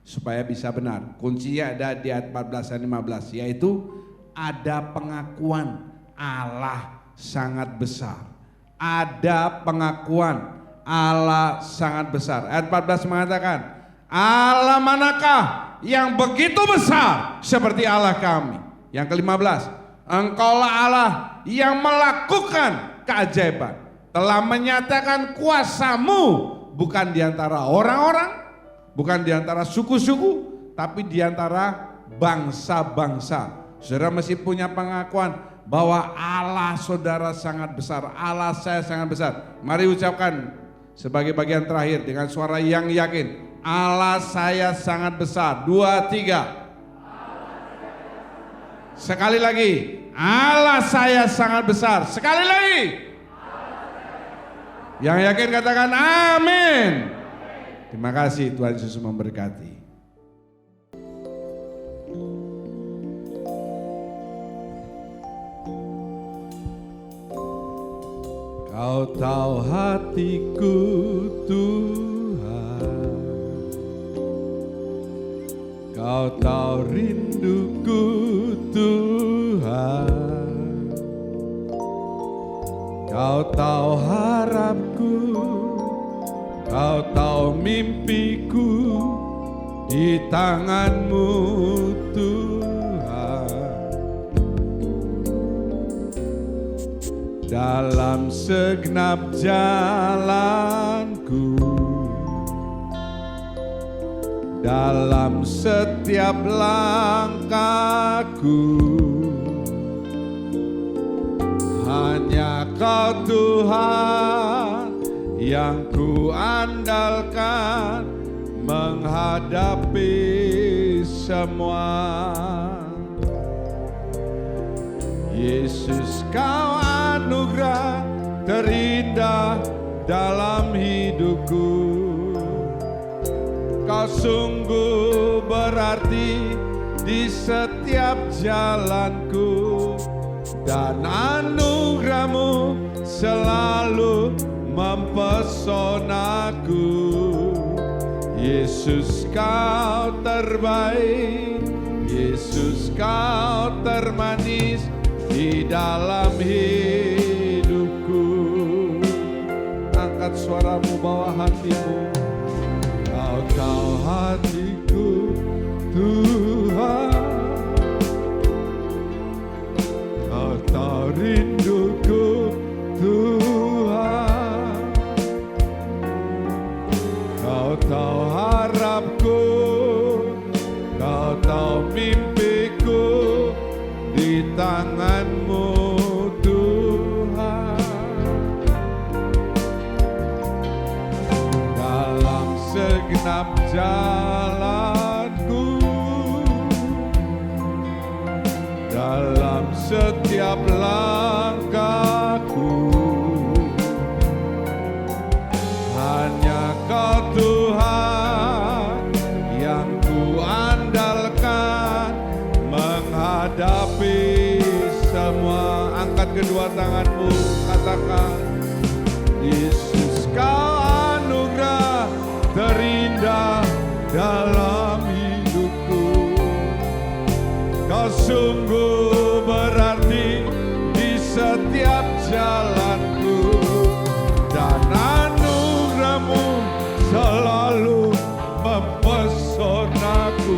Speaker 4: Supaya bisa benar. Kuncinya ada di ayat 14 dan 15, yaitu ada pengakuan Allah sangat besar. Ada pengakuan Allah sangat besar. Ayat 14 mengatakan, Allah manakah yang begitu besar seperti Allah kami. Yang ke-15, Engkaulah Allah yang melakukan keajaiban, telah menyatakan kuasa-Mu bukan di antara orang-orang, bukan di antara suku-suku, tapi di antara bangsa-bangsa. Saudara mesti punya pengakuan bahwa Allah saudara sangat besar, Allah saya sangat besar. Mari ucapkan sebagai bagian terakhir dengan suara yang yakin, Allah saya sangat besar. 2, 3. Sekali lagi, Allah saya sangat besar. Sekali lagi. Yang yakin katakan amin. Terima kasih, Tuhan Yesus memberkati. Kau tahu hatiku Tuhan, Kau tahu rinduku Tuhan, Kau tahu harapku, Kau tahu mimpiku di tangan-Mu Tuhan. dalam segenap jalanku, dalam setiap langkahku. Hanya Kau Tuhan yang ku andalkan menghadapi semua. Yesus, Kau anugerah terindah dalam hidupku. Kau sungguh berarti di setiap jalanku, dan anugerah-Mu selalu mempesonaku. Yesus, Kau terbaik, Yesus, Kau termanis di dalam hidupku. Angkat suaramu, bawa hatimu. Kau tahu hatiku, Tuhan. Kau tahu rinduku, Tuhan. Kau tahu harapku, Kau tahu mimpiku, di tangan-Mu, Tuhan. Dalam segenap jalanku, dalam setiap langkahku, hanya Kau Tuhan yang ku andalkan menghadapi semua. Angkat kedua tanganmu, katakan, Yesus, Kau anugerah terindah dalam hidupku. Kau sungguh berarti di setiap jalanku, dan anugerah-Mu selalu mempesonaku.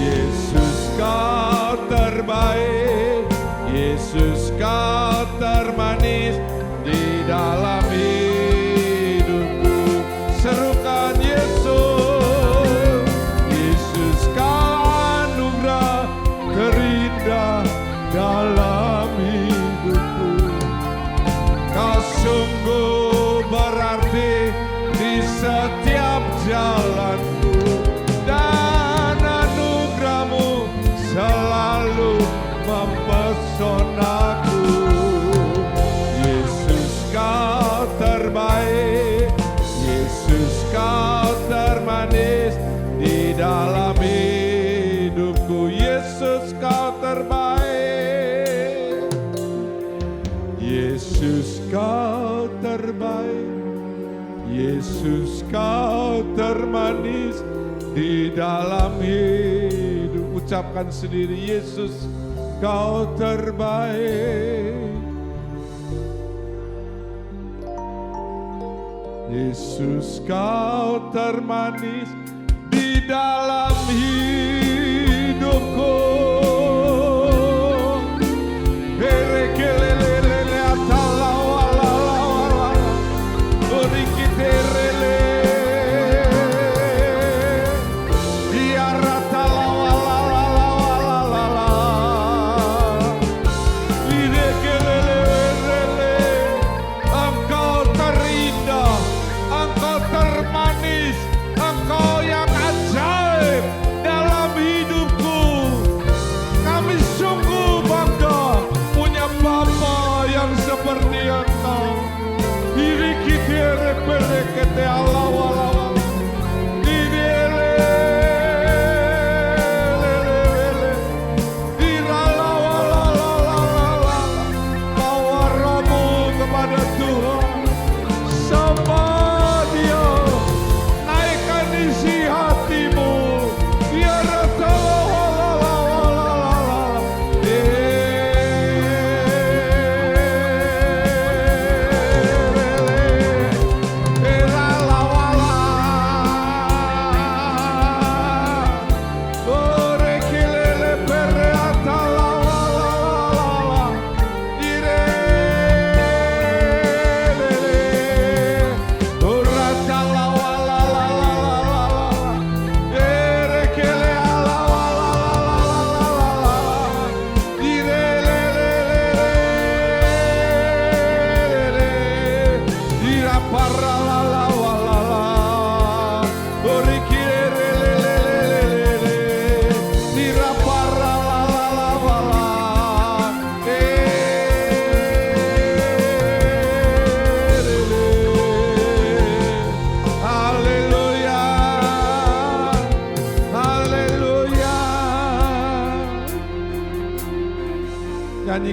Speaker 4: Yesus, Kau terbaik, Yesus, Kau termanis di dalam hidupku. Serukan Yesus, Yesus, Kau anugerah terindah dalam hidupku. Kau sungguh berarti di setiap jalanku, dan anugerah-Mu selalu mempesonaku. Yesus, Kau terbaik, Yesus, Kau termanis di dalam hidupku. Yesus, Kau terbaik, Yesus, Kau terbaik, Yesus, Kau termanis di dalam hidup. Ucapkan sendiri, Yesus, Kau terbaik, Yesus, Kau termanis di dalam hidupku. Herekelelele atalawalawala, urikiterele, diaratalawalawalawala, lirekelelele. Engkau terindah, Engkau termanis, Engkau yang ajaib dalam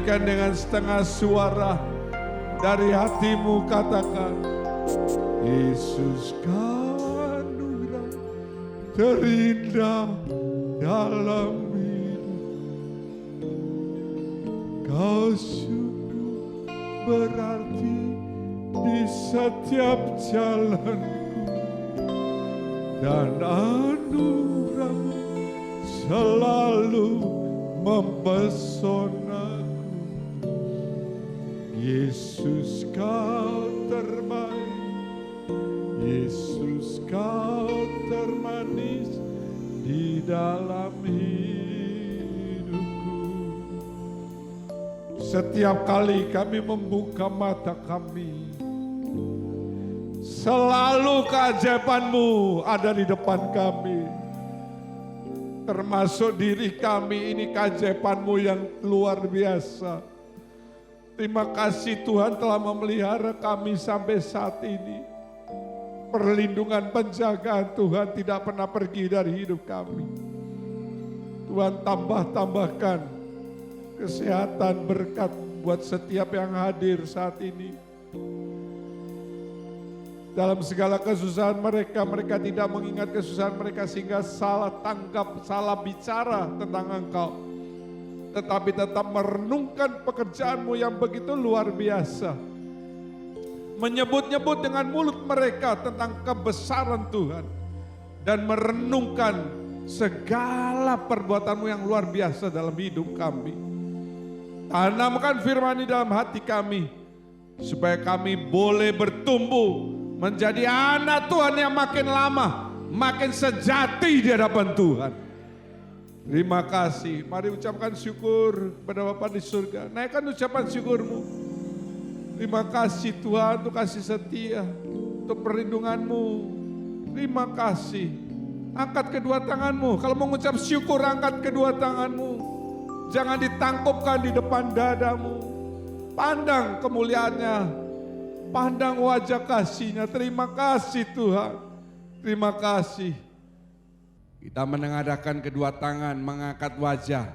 Speaker 6: nyanyikan dengan setengah suara dari hatimu, katakan, Yesus kau anugerah terindah dalam hidup. Kau sungguh berarti di setiap jalanku, dan anugerah selalu mempesonaku. Yesus kau terbaik, Yesus kau termanis di dalam hidupku. Setiap kali kami membuka mata kami, selalu keajaiban-Mu ada di depan kami. Termasuk diri kami, ini keajaiban-Mu yang luar biasa. Terima kasih Tuhan telah memelihara kami sampai saat ini. Perlindungan penjagaan Tuhan tidak pernah pergi dari hidup kami. Tuhan tambahkan kesehatan berkat buat setiap yang hadir saat ini. Dalam segala kesusahan mereka, mereka tidak mengingat kesusahan mereka sehingga salah tangkap, salah bicara tentang Engkau. Tetapi tetap merenungkan pekerjaan-Mu yang begitu luar biasa. Menyebut-nyebut dengan mulut mereka tentang kebesaran Tuhan. Dan merenungkan segala perbuatan-Mu yang luar biasa dalam hidup kami. Tanamkan firman di dalam hati kami, supaya kami boleh bertumbuh menjadi anak Tuhan yang makin lama, makin sejati di hadapan Tuhan. Terima kasih. Mari ucapkan syukur pada Bapa di surga. Naikkan ucapan syukur-Mu. Terima kasih Tuhan untuk kasih setia, untuk perlindungan-Mu. Terima kasih. Angkat kedua tangan-Mu. Kalau mau mengucap syukur, angkat kedua tangan-Mu. Jangan ditangkupkan di depan dadamu. Pandang kemuliaannya. Pandang wajah kasih-Nya. Terima kasih Tuhan. Terima kasih.
Speaker 4: Kita menengadahkan kedua tangan, mengangkat wajah.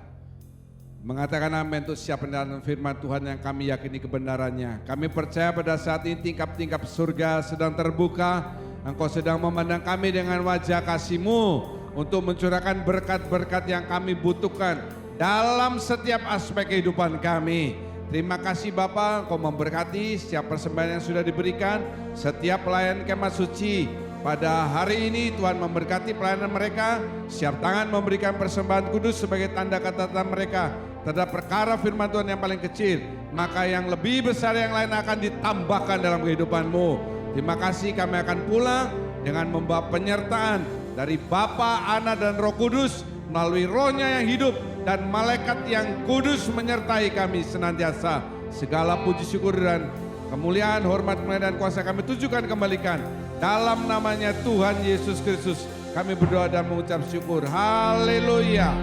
Speaker 4: Mengatakan amin untuk siap pendengaran firman Tuhan yang kami yakini kebenarannya. Kami percaya pada saat ini tingkap-tingkap surga sedang terbuka. Engkau sedang memandang kami dengan wajah kasih-Mu untuk mencurahkan berkat-berkat yang kami butuhkan dalam setiap aspek kehidupan kami. Terima kasih Bapa, Engkau memberkati setiap persembahan yang sudah diberikan, setiap pelayan kemah suci. Pada hari ini Tuhan memberkati pelayanan mereka, siap tangan memberikan persembahan kudus sebagai tanda catatan mereka terhadap perkara firman Tuhan yang paling kecil. Maka yang lebih besar yang lain akan ditambahkan dalam kehidupan-Mu. Terima kasih, kami akan pulang dengan membawa penyertaan dari Bapa, Anak dan Roh Kudus melalui Roh-Nya yang hidup dan malaikat yang kudus menyertai kami senantiasa. Segala puji syukur dan kemuliaan, hormat, kemuliaan dan kuasa kami tujukan kembalikan dalam namanya Tuhan Yesus Kristus. Kami berdoa dan mengucap syukur. Haleluya.